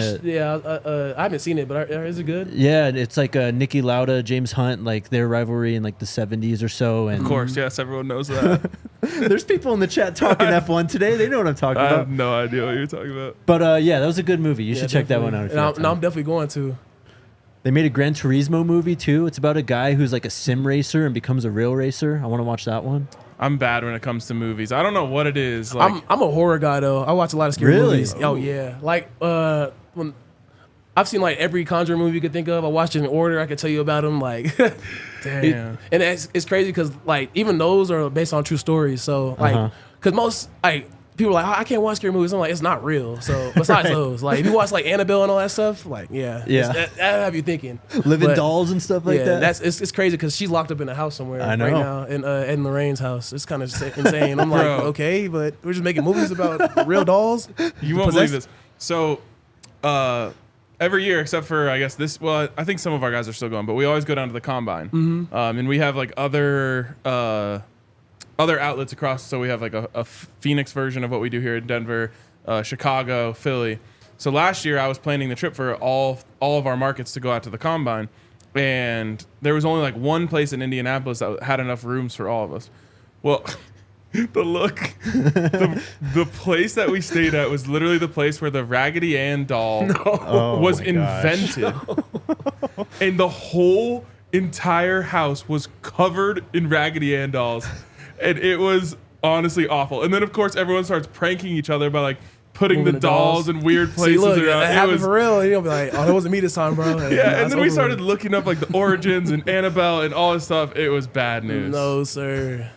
haven't seen it, but is it good? Yeah, it's like Niki Lauda, James Hunt, like their rivalry in like the 70s or so. And Of course, yes, everyone knows that. there's people in the chat talking F1 today. They know what I'm talking I about. have no idea what you're talking about. But yeah, that was a good movie. You should check that one out. If you have time. I'm definitely going to. They made a Gran Turismo movie too. It's about a guy who's like a sim racer and becomes a real racer. I want to watch that one. I'm bad when it comes to movies. I don't know what it is. Like, I'm a horror guy though. I watch a lot of scary Really? movies. Oh yeah, like when I've seen like every Conjuring movie you could think of. I watched it in order. I could tell you about them. Like, damn. and it's crazy because like even those are based on true stories. So like, because most like people are like, I can't watch scary movies. I'm like, it's not real. So besides those, like if you watch like Annabelle and all that stuff, like that have you thinking. Living dolls and stuff like that. It's crazy because she's locked up in a house somewhere I know. right now in Ed and Lorraine's house. It's kind of insane. I'm like, okay, but we're just making movies about real dolls. You won't believe this. So every year, except for I guess this. Well, I think some of our guys are still going, but we always go down to the combine, and we have like other outlets across. So we have like a Phoenix version of what we do here in Denver, Chicago, Philly. So last year I was planning the trip for all of our markets to go out to the combine, and there was only like one place in Indianapolis that had enough rooms for all of us. Well, the place that we stayed at was literally the place where the Raggedy Ann doll was invented, and the whole entire house was covered in Raggedy Ann dolls. And it was honestly awful. And then, of course, everyone starts pranking each other by, like, putting the dolls in weird places. See, look, around. That happened for real. You'll be like, oh, that wasn't me this time, bro. And then we started looking up, like, the origins and Annabelle and all this stuff. It was bad news. No, sir.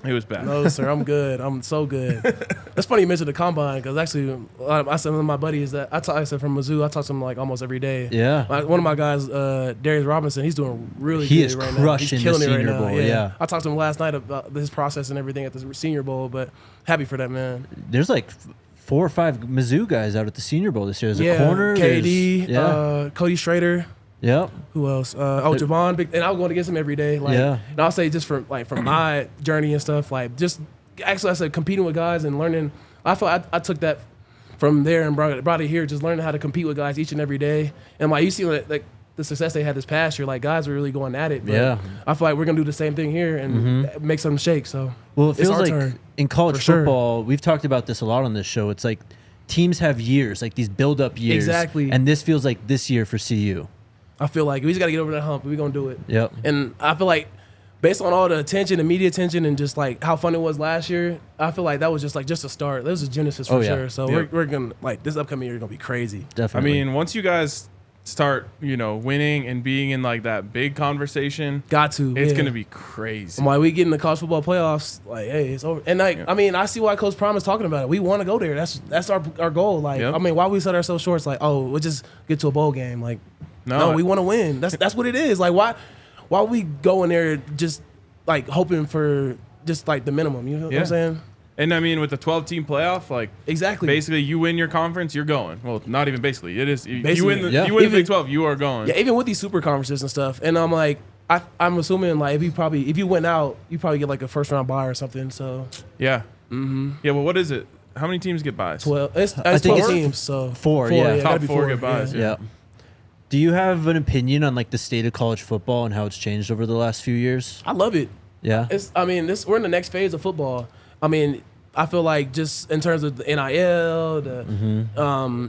It was bad. No, sir. I'm good. I'm so good. That's funny you mentioned the combine because actually, I said one of my buddies that I said from Mizzou. I talk to him like almost every day. Yeah. Like, one of my guys, Darius Robinson, he's doing really he good is right now. crushing He's killing the it right Senior now. Bowl. Yeah. I talked to him last night about his process and everything at the Senior Bowl, but happy for that, man. There's like 4 or 5 Mizzou guys out at the Senior Bowl this year. There's a corner. KD, Cody Schrader. Yep. Who else? Javon, and I was going against him every day. Like, and I'll say just from my journey and stuff, like just actually I said competing with guys and learning. I thought I took that from there and brought it here, just learning how to compete with guys each and every day. And like you see like the success they had this past year, like guys were really going at it. But I feel like we're gonna do the same thing here and make something shake. So well, it feels like turn. In college football, we've talked about this a lot on this show. It's like teams have years, like these build-up years, exactly, and this feels like this year for CU. I feel like we just got to get over that hump. We're going to do it. Yep. And I feel like based on all the attention, the media attention, and just like how fun it was last year, I feel like that was just a start. That was a genesis for sure. So we're going to, like, this upcoming year is going to be crazy. Definitely. I mean, once you guys start, winning and being in like that big conversation, it's going to be crazy. Why we get in the college football playoffs, like, hey, it's over. And like, I mean, I see why Coach Prime is talking about it. We want to go there. That's our goal. Like, I mean, why we set ourselves short? It's like, oh, we'll just get to a bowl game. Like, no, we want to win. That's what it is. Like, why we go in there just like hoping for just like the minimum? You know what I'm saying? And I mean, with the 12-team playoff, like exactly, basically, you win your conference, you're going. Well, not even basically. It is. Basically, you win the Big 12, you are going. Yeah, even with these super conferences and stuff. And I'm like, I'm assuming like if you went out, you probably get like a first round bye or something. So yeah, yeah. Well, what is it? How many teams get buys? 12. It's 12 teams. So 4. Yeah, top 4 get buys. Yeah. Do you have an opinion on like the state of college football and how it's changed over the last few years? I love it. Yeah. We're in the next phase of football. I mean, I feel like just in terms of the NIL,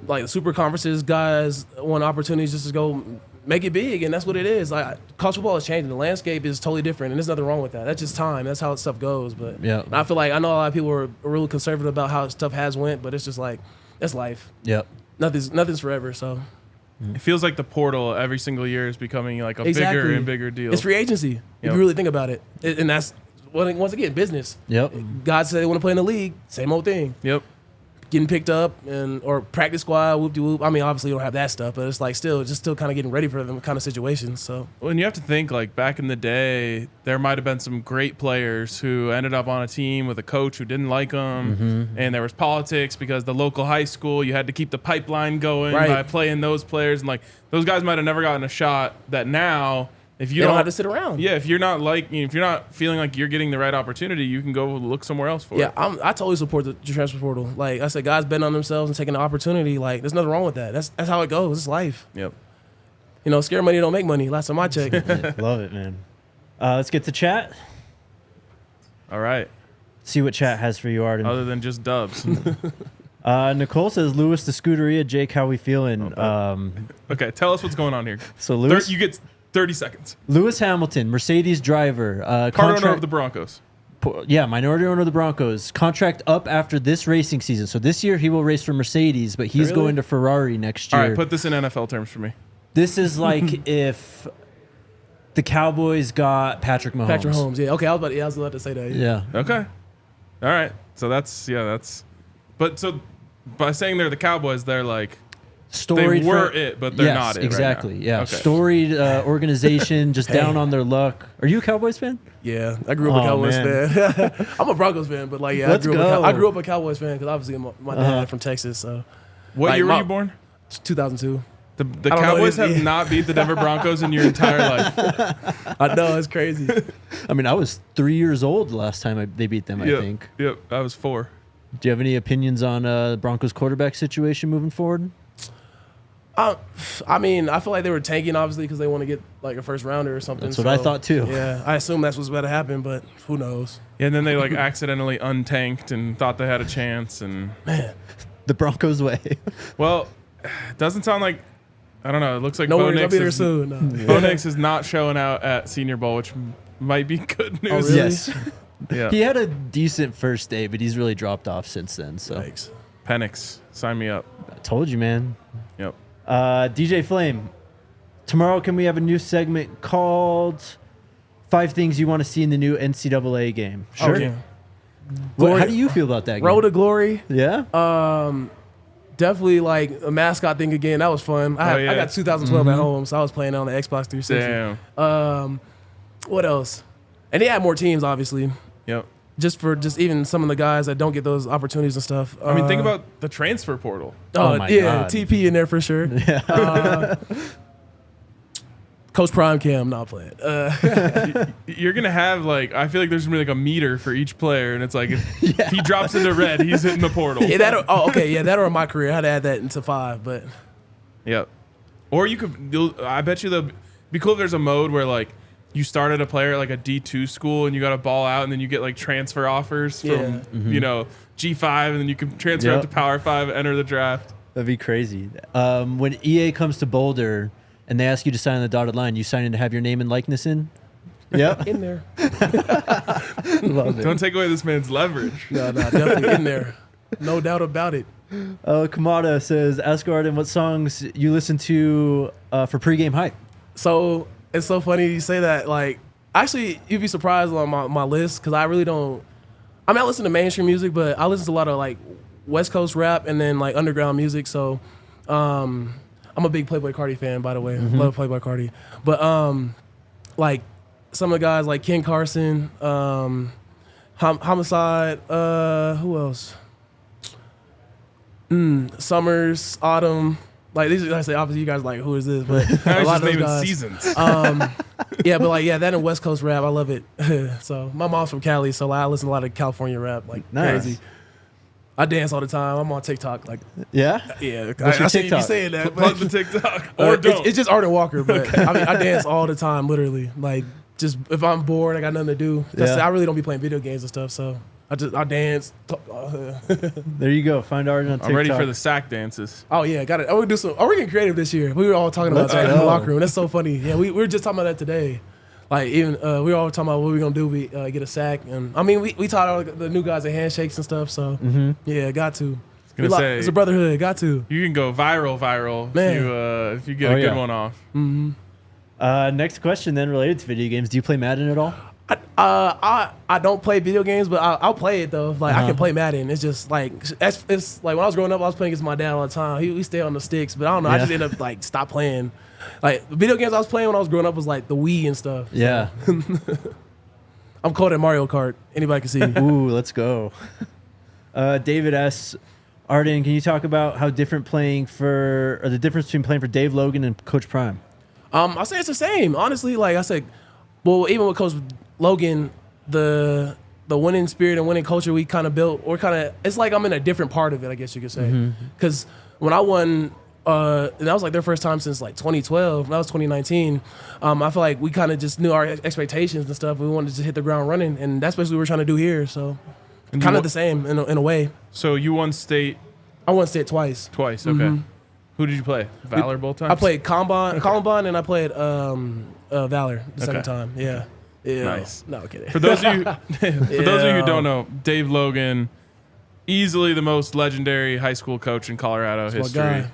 like the super conferences, guys want opportunities just to go make it big, and that's what it is. Like college football is changing. The landscape is totally different, and there's nothing wrong with that. That's just time. That's how stuff goes. But I feel like I know a lot of people are really conservative about how stuff has went, but it's just like that's life. Yep. Nothing's forever. So. It feels like the portal every single year is becoming like a bigger and bigger deal. It's free agency if you really think about it, and that's once again business. Yep. God said they want to play in the league. Same old thing. Yep. Getting picked up or practice squad, whoop-de-whoop. I mean, obviously you don't have that stuff, but it's like still kind of getting ready for them kind of situations. So when you have to think like back in the day, there might have been some great players who ended up on a team with a coach who didn't like them, and there was politics because the local high school you had to keep the pipeline going by playing those players, and like those guys might have never gotten a shot that now if They you don't have to sit around. Yeah, if you're not feeling like you're getting the right opportunity, you can go look somewhere else for it. Yeah, I totally support the transfer portal. Like I said, guys betting on themselves and taking the opportunity. Like there's nothing wrong with that. That's how it goes. It's life. Yep. You know, scare money don't make money. Last time I checked. Yeah, love it, man. Let's get to chat. All right. See what chat has for you, Arden. Other than just dubs. Nicole says, Lewis the Scuderia. Jake, how we feeling? Okay, tell us what's going on here. So Lewis, You get 30 seconds. Lewis Hamilton, Mercedes driver. Part owner of the Broncos. Yeah, minority owner of the Broncos. Contract up after this racing season. So this year he will race for Mercedes, but he's Really? going to Ferrari next year. All right, put this in NFL terms for me. This is like if the Cowboys got Patrick Mahomes. Patrick Mahomes. Yeah. Okay. I was about to say that. Yeah. Okay. All right. So that's. But so by saying they're the Cowboys, they're like Storied they were for- it, but they're yes, not it. exactly. Right now. Yeah. Okay. Storied organization, just down on their luck. Are you a Cowboys fan? Yeah. I grew up a Cowboys man. fan. I'm a Broncos fan, but like, yeah, Let's go. I grew up a Cowboys fan because obviously my dad from Texas. So What like, year were you born? 2002. The I don't know, Cowboys it's- have not beat the Denver Broncos in your entire life. I know it's crazy. I mean, I was 3 years old the last time they beat them, I Yep. think. Yep. I was 4. Do you have any opinions on Broncos quarterback situation moving forward? I mean, I feel like they were tanking obviously because they want to get like a first rounder or something. That's what I thought too. Yeah, I assume that's what's about to happen, but who knows? And then they like accidentally untanked and thought they had a chance. And The Broncos way. well, it doesn't sound like, I don't know. It looks like No Bo worries, I'll Nix be there is, soon. No. Bo Nix is not showing out at Senior Bowl, which might be good news. really? Yes. Yeah. He had a decent first day, but he's really dropped off since then. So Thanks. Penix, sign me up. I told you, man. Yep. DJ Flame, tomorrow can we have a new segment called 5 Things You Want to See in the New NCAA game? Sure. Okay. How do you feel about that game? Road to Glory. Yeah? Definitely like a mascot thing again. That was fun. I got 2012 at home, so I was playing on the Xbox 360. Damn. What else? And they had more teams, obviously. Yep. Just even some of the guys that don't get those opportunities and stuff. I mean, think about the transfer portal. Oh my yeah, God. TP in there for sure. Coach Prime Cam not playing. You're gonna have like, I feel like there's gonna be like a meter for each player, and it's like if he drops into red, he's hitting the portal. Yeah, that or my career. I had to add that into 5, but Yep. Or I bet you it'd be cool if there's a mode where like you started a player at like a D2 school and you got a ball out, and then you get like transfer offers from G5, and then you can transfer up to Power 5, enter the draft. That'd be crazy. When EA comes to Boulder and they ask you to sign on the dotted line, you sign in to have your name and likeness in? Yep. in there. Love it. Don't take away this man's leverage. No, definitely in there. No doubt about it. Kamada says, ask Arden what songs you listen to for pregame hype. So it's so funny you say that. Like, actually, you'd be surprised on my list because I really don't. I mean, I listen to mainstream music, but I listen to a lot of like West Coast rap and then like underground music. So, I'm a big Playboi Carti fan, by the way. Love Playboi Carti. But like some of the guys like Ken Carson, Homicide. Who else? Summers, Autumn. Like these, I say, obviously you guys are like, who is this? But I a was lot just of those naming guys. seasons. Yeah, but like, yeah, that and West Coast rap, I love it. So my mom's from Cali, so like, I listen to a lot of California rap, like Nice. crazy. I dance all the time. I'm on TikTok, like, Yeah? yeah. What's I your see you TikTok? saying that, Plug but the TikTok or don't. it's just Arden Walker. But I mean, I dance all the time, literally. Like, just if I'm bored, I got nothing to do. Yeah. I really don't be playing video games and stuff, so I dance. There you go. Find Arden on TikTok. I'm ready for the sack dances. Oh yeah, got it. Oh, we do some. Oh, we're getting creative this year. We were all talking about Let's that in the go. locker room. That's so funny. Yeah, we were just talking about that today. Like even we were all talking about what we're gonna do. We get a sack, and I mean we taught all the new guys at handshakes and stuff. So yeah, got to. Gonna say, It's a brotherhood. Got to. you can go viral Man. if you get a good one off. Next question then related to video games. Do you play Madden at all? I don't play video games, but I'll play it though. Like I can play Madden. It's just like it's like when I was growing up, I was playing against my dad all the time. He stayed on the sticks, but I don't know. I just ended up like stop playing. Like the video games I was playing when I was growing up was like the Wii and stuff. Yeah. I'm cold at Mario Kart. Anybody can see. Ooh, let's go. David S. Arden, can you talk about how the difference between playing for Dave Logan and Coach Prime? I say it's the same. Honestly, like I said, well, even with Coach Logan, the winning spirit and winning culture we kind of built, or kind of, it's like I'm in a different part of it, I guess you could say. Because when I won, and that was like their first time since like 2012. That was 2019. I feel like we kind of just knew our expectations and stuff. We wanted to hit the ground running, and that's basically what we're trying to do here. So kind of the same in a way. So you won state? I won state twice. Twice, okay. Who did you play? Valor both times? I played Columbine, and I played Valor the second time. Yeah. Nice. No, kidding. For those of you, who don't know, Dave Logan, easily the most legendary high school coach in Colorado history.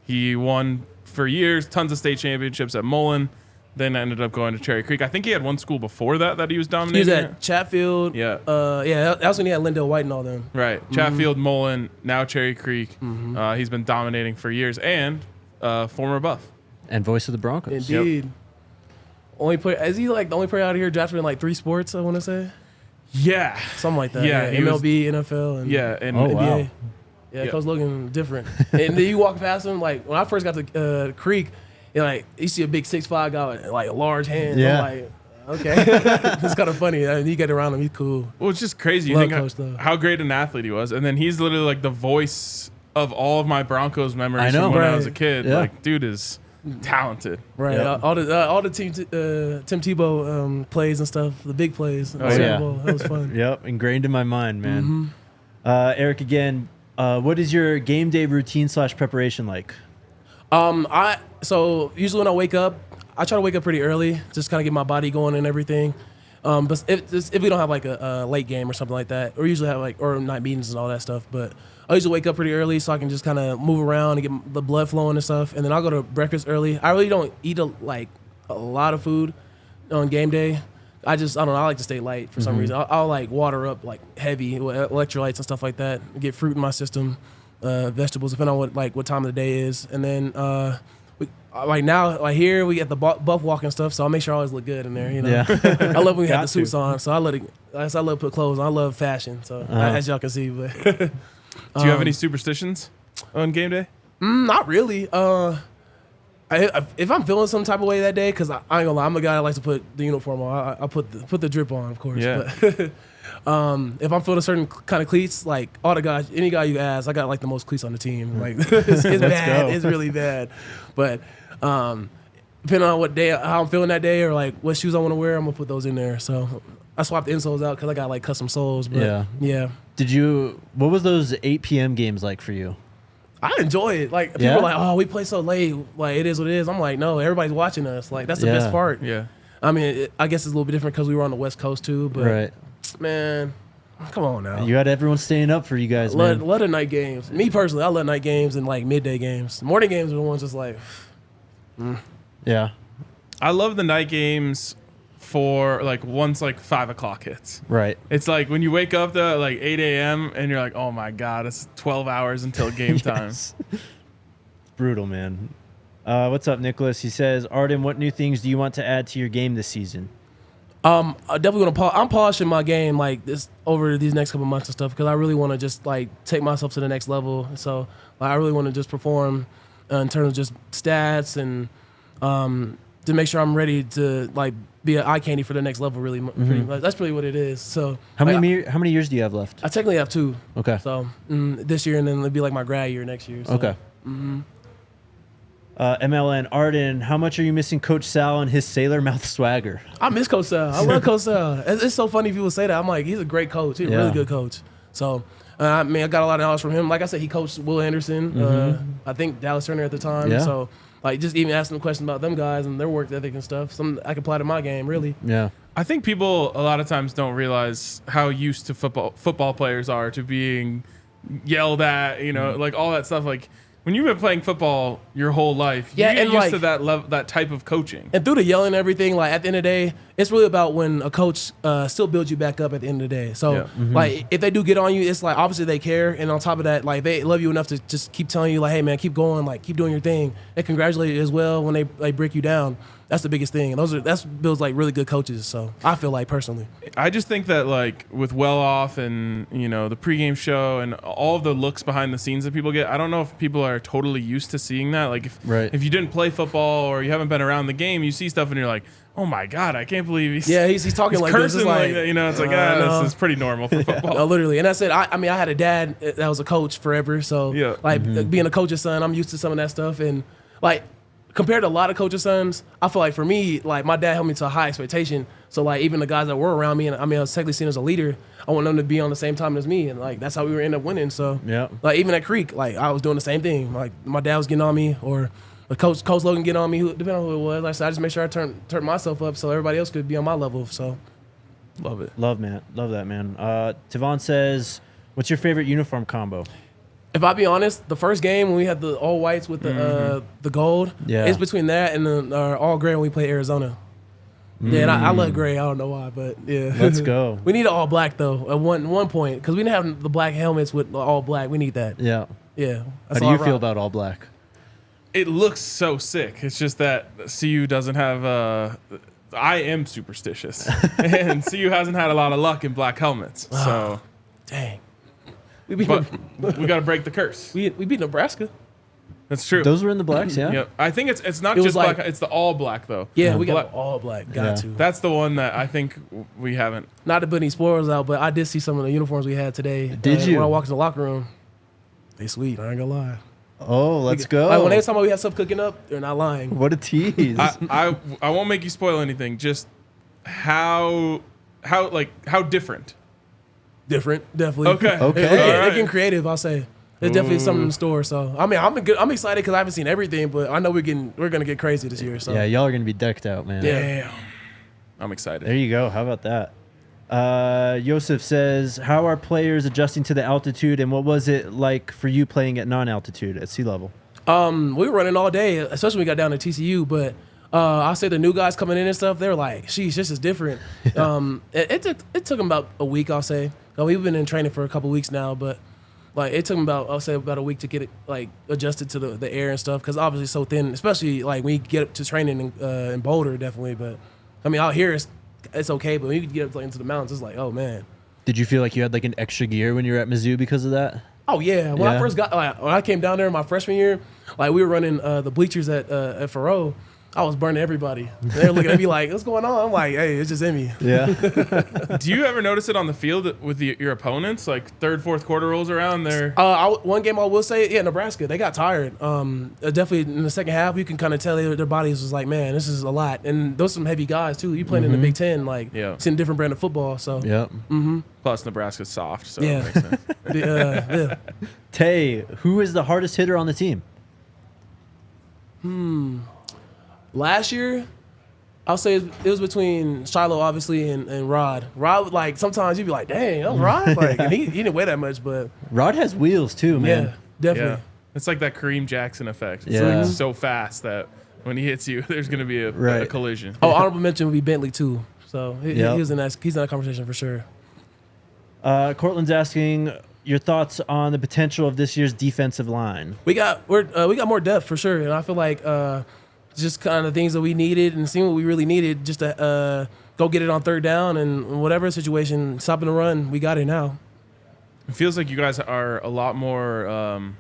He won for years, tons of state championships at Mullen. Then ended up going to Cherry Creek. I think he had one school before that he was dominating. He was at Chatfield. Yeah. That was when he had Lindell White and all them. Right. Chatfield, Mullen, now Cherry Creek. He's been dominating for years, and former Buff. And voice of the Broncos. Indeed. Only player, is he like the only player out here drafted in like 3 sports, I want to say? Yeah. Something like that. Yeah, MLB, NFL, and and Oh, NBA. wow. Yeah, Coach Logan different. And then you walk past him, like when I first got to Creek, you see a big 6'5" guy with like large hands. Yeah. I'm like, okay. It's kind of funny. You get around him, he's cool. Well, it's just crazy. You Love think Coach, though. how great an athlete he was. And then he's literally like the voice of all of my Broncos memories I know, from when I right. was a kid. Yeah. Like, dude is talented. Right. Yep. All the Tim Tebow plays and stuff, the big plays. Oh, yeah. That was fun. Yep, ingrained in my mind, man. Eric, again, what is your game day routine / preparation like? So usually when I wake up, I try to wake up pretty early, just kind of get my body going and everything. But if we don't have like a late game or something like that, or usually have or night meetings and all that stuff, but I usually wake up pretty early so I can just kind of move around and get the blood flowing and stuff. And then I'll go to breakfast early. I really don't eat a lot of food on game day. I don't know. I like to stay light for some reason. I'll like water up like heavy with electrolytes and stuff like that. Get fruit in my system, vegetables, depending on what time of the day is. And then right now, like here, we get the buff walk and stuff, so I'll make sure I always look good in there. You know, Yeah. I love when we have Got the suits to. on, so I love to put clothes on. I love fashion, so as y'all can see. But Do you have any superstitions on game day? not really. If I'm feeling some type of way that day, because I ain't gonna lie, I'm a guy that likes to put the uniform on. I put the drip on, of course. Yeah. But if I'm feeling a certain kind of cleats, like all the guys, any guy you ask, I got like the most cleats on the team. Like it's bad. go. It's really bad. But depending on what day, how I'm feeling that day, or like what shoes I want to wear, I'm gonna put those in there. So I swapped the insoles out because I got like custom soles. But yeah. What was those 8 p.m. games like for you? I enjoy it. Like people are like, "Oh, we play so late. Like it is what it is." I'm like, "No, everybody's watching us. Like that's the best part." Yeah. I mean, I guess it's a little bit different because we were on the West Coast too. But Right. man, come on now. You had everyone staying up for you guys, man. Love the night games. Me personally, I love night games and like midday games. Morning games are the ones just like, Yeah. I love the night games for like once like 5 o'clock hits. Right. It's like when you wake up though, like 8 a.m. and you're like, oh my God, it's 12 hours until game time. Yes. It's brutal, man. What's up, Nicholas? He says, Arden, what new things do you want to add to your game this season? I definitely want to. I'm polishing my game like this over these next couple months and stuff because I really want to just like take myself to the next level. So like, I really want to just perform in terms of just stats and to make sure I'm ready to like be an eye candy for the next level. Really, pretty much. That's really what it is. So How many years do you have left? I technically have 2. Okay. So this year and then it'll be like my grad year next year. So. Okay. MLN Arden, how much are you missing Coach Sal and his sailor mouth swagger? I miss Coach Sal. I love Coach Sal. It's so funny people say that. I'm like, he's a great coach. He's a really good coach. So, I mean, I got a lot of knowledge from him. Like I said, he coached Will Anderson, I think Dallas Turner at the time. Yeah. So, like, just even asking them questions about them guys and their work ethic and stuff, something I can apply to my game, really. Yeah. I think people a lot of times don't realize how used to football players are to being yelled at, you know, like all that stuff. Like when you've been playing football your whole life, you get used to that type of coaching. And through the yelling and everything, like at the end of the day, it's really about when a coach still builds you back up at the end of the day. So, like, if they do get on you, it's like obviously they care, and on top of that, like they love you enough to just keep telling you, like, hey man, keep going, like keep doing your thing. They congratulate you as well when they break you down. That's the biggest thing. And that's builds like really good coaches. So I feel like personally, I just think that like with Well Off and the pregame show and all of the looks behind the scenes that people get, I don't know if people are totally used to seeing that. Like if you didn't play football or you haven't been around the game, you see stuff and you're like, oh my God, I can't believe he's talking like cursing this. It's like that. It's like this is pretty normal for football. No, literally. And that's it. I mean, I had a dad that was a coach forever, so being a coach's son, I'm used to some of that stuff. And like compared to a lot of coaches' sons, I feel like for me, like my dad held me to a high expectation. So like even the guys that were around me, and I mean I was technically seen as a leader, I want them to be on the same time as me, and like that's how we were end up winning. So like even at Creek, like I was doing the same thing. Like my dad was getting on me, or Coach Logan getting on me, depending on who it was. Like I said, I just make sure I turn myself up so everybody else could be on my level. So love it. Love that, man. Tavon says, what's your favorite uniform combo? If I be honest, the first game when we had the all whites with the gold, it's between that and the all gray when we played Arizona. Yeah, and I love gray. I don't know why, but yeah. Let's go. We need an all black though at one point because we didn't have the black helmets with all black. We need that. Yeah. Yeah. How do you feel about all black? It looks so sick. It's just that CU doesn't have. I am superstitious, and CU hasn't had a lot of luck in black helmets. So, dang. We got to break the curse. We beat Nebraska. That's true. Those were in the blacks, yeah. Yep. I think it's not just black. It's the all black though. Yeah, we got all black. Got to. That's the one that I think we haven't. Not to put any spoilers out, but I did see some of the uniforms we had today. Did you? When I walked in the locker room, they sweet. I ain't gonna lie. Oh, let's go. Like when they talking about we had stuff cooking up, they're not lying. What a tease. I won't make you spoil anything. Just how different. Different, definitely. Okay. They're getting creative. I'll say there's definitely something in the store. So I mean, I'm excited because I haven't seen everything, but I know we're gonna get crazy this year. So yeah, y'all are gonna be decked out, man. Yeah, I'm excited. There you go. How about that? Yosef says, how are players adjusting to the altitude, and what was it like for you playing at non-altitude at sea level? We were running all day, especially when we got down to TCU, but I'll say the new guys coming in and stuff, they're like, sheesh, this is different. It took them about a week, I'll say. We've been in training for a couple weeks now, but like it took them about a week to get it like adjusted to the air and stuff, because obviously it's so thin, especially like when you get up to training in Boulder, definitely. But I mean, out here it's okay, but when you get up into the mountains, it's like, oh man. Did you feel like you had like an extra gear when you were at Mizzou because of that? Oh yeah, when I came down there my freshman year, like we were running the bleachers at Faroe. I was burning everybody. They were looking at me like, what's going on? I'm like, hey, it's just in me. Yeah. Do you ever notice it on the field with your opponents? Like third, fourth quarter rolls around there. One game I will say, Nebraska, they got tired. Definitely in the second half, you can kind of tell their bodies was like, man, this is a lot. And those are some heavy guys too. You playing in the Big Ten, like seeing a different brand of football. So Plus Nebraska's soft, so yeah. It makes sense. Tay, who is the hardest hitter on the team? Last year, I'll say it was between Shiloh, obviously, and Rod. Rod, like, sometimes you'd be like, dang, that was Rod? Like, and he didn't weigh that much, but... Rod has wheels, too, man. Yeah, definitely. Yeah. It's like that Kareem Jackson effect. It's like so fast that when he hits you, there's going to be a collision. Oh, honorable mention would be Bentley, too. So he's in that conversation for sure. Cortland's asking your thoughts on the potential of this year's defensive line. We got more depth, for sure, and I feel like... just kind of things that we needed and seeing what we really needed just to go get it on third down and whatever situation, stopping the run, we got it now. It feels like you guys are a lot more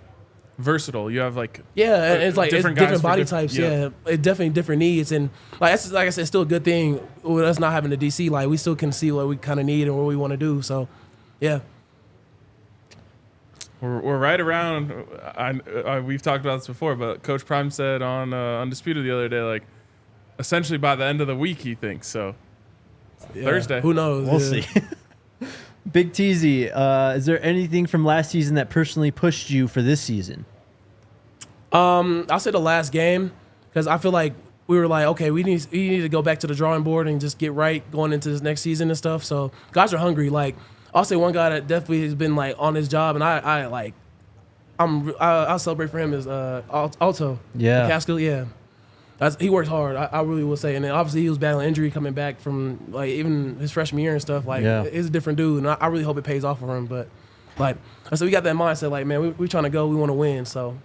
versatile. You have like and it's like different body types. Yeah, it's definitely different needs, and like I said, it's still a good thing with us not having the DC. Like we still can see what we kind of need and what we want to do. So, yeah. We're right around. We've talked about this before, but Coach Prime said on Undisputed the other day, like essentially by the end of the week, he thinks so. Thursday. Who knows? We'll see. Big Teasy, is there anything from last season that personally pushed you for this season? I'll say the last game, because I feel like we were like, okay, we need to go back to the drawing board and just get right going into this next season and stuff. So guys are hungry. Like, I'll say one guy that definitely has been like on his job, and I'll celebrate for him is Alto. Yeah, Casco. Yeah, he works hard. I really will say, and then obviously he was battling injury coming back from like even his freshman year and stuff. Like, he's a different dude, and I really hope it pays off for him. But like I said, we got that mindset. Like, man, we trying to go. We want to win. So.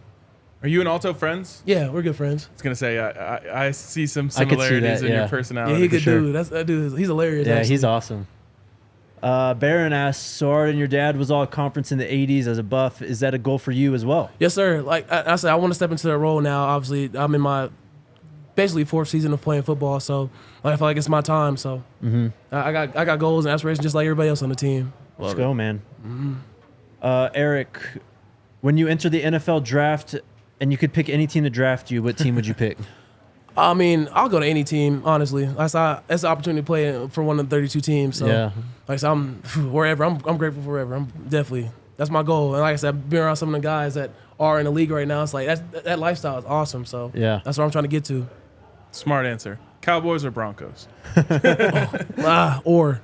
Are you and Alto friends? Yeah, we're good friends. I was gonna say I see some I could see similarities that, in yeah. your personality. Yeah, he a good sure. dude. That dude, he's hilarious. Yeah, actually. he's awesome. Baron asks, so Arden, your dad was all conference in the 80s as a Buff. Is that a goal for you as well? Yes, sir. Like I said, I want to step into that role now. Obviously, I'm in my basically 4th season of playing football, so I feel like it's my time. So I got goals and aspirations just like everybody else on the team. Let's go, man. Eric, when you enter the NFL draft and you could pick any team to draft you, what team would you pick? I mean, I'll go to any team, honestly. That's the opportunity to play for one of the 32 teams. So, Yeah. like I said, I'm wherever. I'm grateful for wherever. I'm definitely, that's my goal. And like I said, I've been around some of the guys that are in the league right now. It's like that lifestyle is awesome. So Yeah. that's what I'm trying to get to. Smart answer. Cowboys or Broncos? Or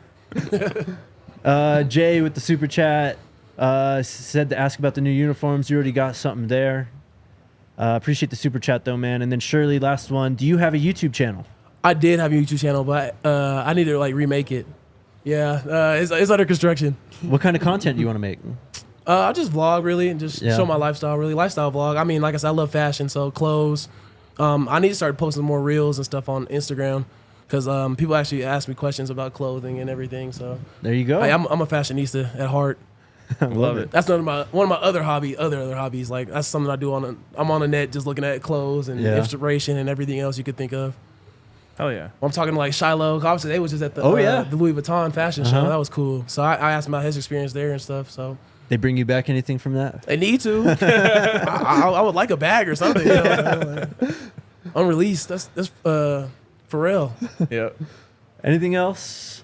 Jay with the super chat said to ask about the new uniforms. You already got something there. Appreciate the super chat though, man. And then Shirley, last one. Do you have a YouTube channel? I did have a YouTube channel, but I need to like remake it. Yeah, it's under construction. What kind of content do you want to make? I just vlog really and just Yeah. show my lifestyle really. Lifestyle vlog. I mean, like I said, I love fashion, so clothes. I need to start posting more reels and stuff on Instagram because people actually ask me questions about clothing and everything. So There you go. I'm a fashionista at heart. Love it. That's one of my other hobbies. Like that's something I do I'm on the net just looking at clothes and Yeah. inspiration and everything else you could think of. Hell yeah. I'm talking to like Shiloh. Obviously, they was just at the the Louis Vuitton fashion show. Uh-huh. That was cool. So I asked him about his experience there and stuff. So They bring you back anything from that? they need to. I would like a bag or something. You know? Unreleased. That's for real. Yep. Anything else?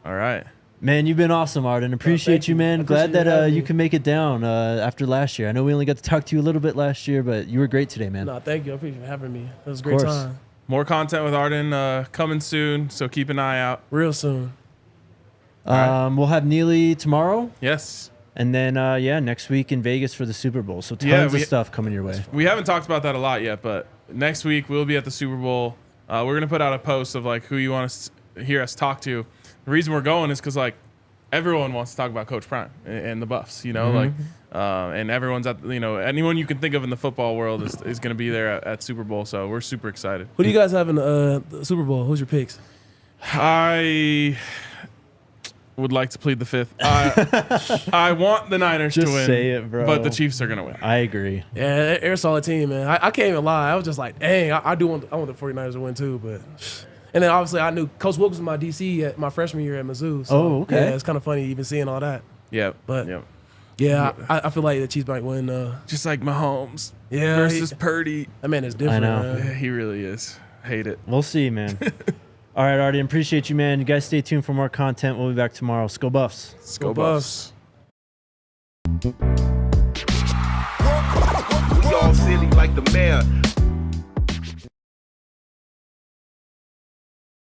All right. Man, you've been awesome, Arden. Appreciate thank you, you. man. I Glad appreciate that having you me. can make it down after last year. I know we only got to talk to you a little bit last year, but you were great today, man. No, thank you. I appreciate you having me. It was a great course. time. More content with Arden coming soon, so keep an eye out. Real soon. right. We'll have Neely tomorrow, Yes. and then next week in Vegas for the Super Bowl. So tons Yeah, of stuff coming your way. We haven't talked about that a lot yet, but next week we'll be at the Super Bowl. We're going to put out a post of like who you want to hear us talk to. The reason we're going is because like everyone wants to talk about Coach Prime and the Buffs, you know, like, and everyone's at, you know, anyone you can think of in the football world is going to be there at Super Bowl. So we're super excited. Who do you guys have in the Super Bowl? Who's your picks? I would like to plead the fifth. I want the Niners Just to win, say it, bro. but the Chiefs are going to win. I agree. Yeah, they're a solid team, man. I can't even lie. I was just like, dang, I want the 49ers to win too, but. And then obviously I knew Coach Wilkes was my DC at my freshman year at Mizzou. So, Oh, okay. Yeah, it's kind of funny even seeing all that. Yep. But yep. yeah, I feel like the Chiefs might win. Just like Mahomes Yeah, versus Purdy. that man is different. I know. Man. Yeah, he really is. Hate it. We'll see, man. All right, Arden, appreciate you, man. You guys stay tuned for more content. We'll be back tomorrow. Go Buffs. Let's Go go Buffs. We all silly like the mayor.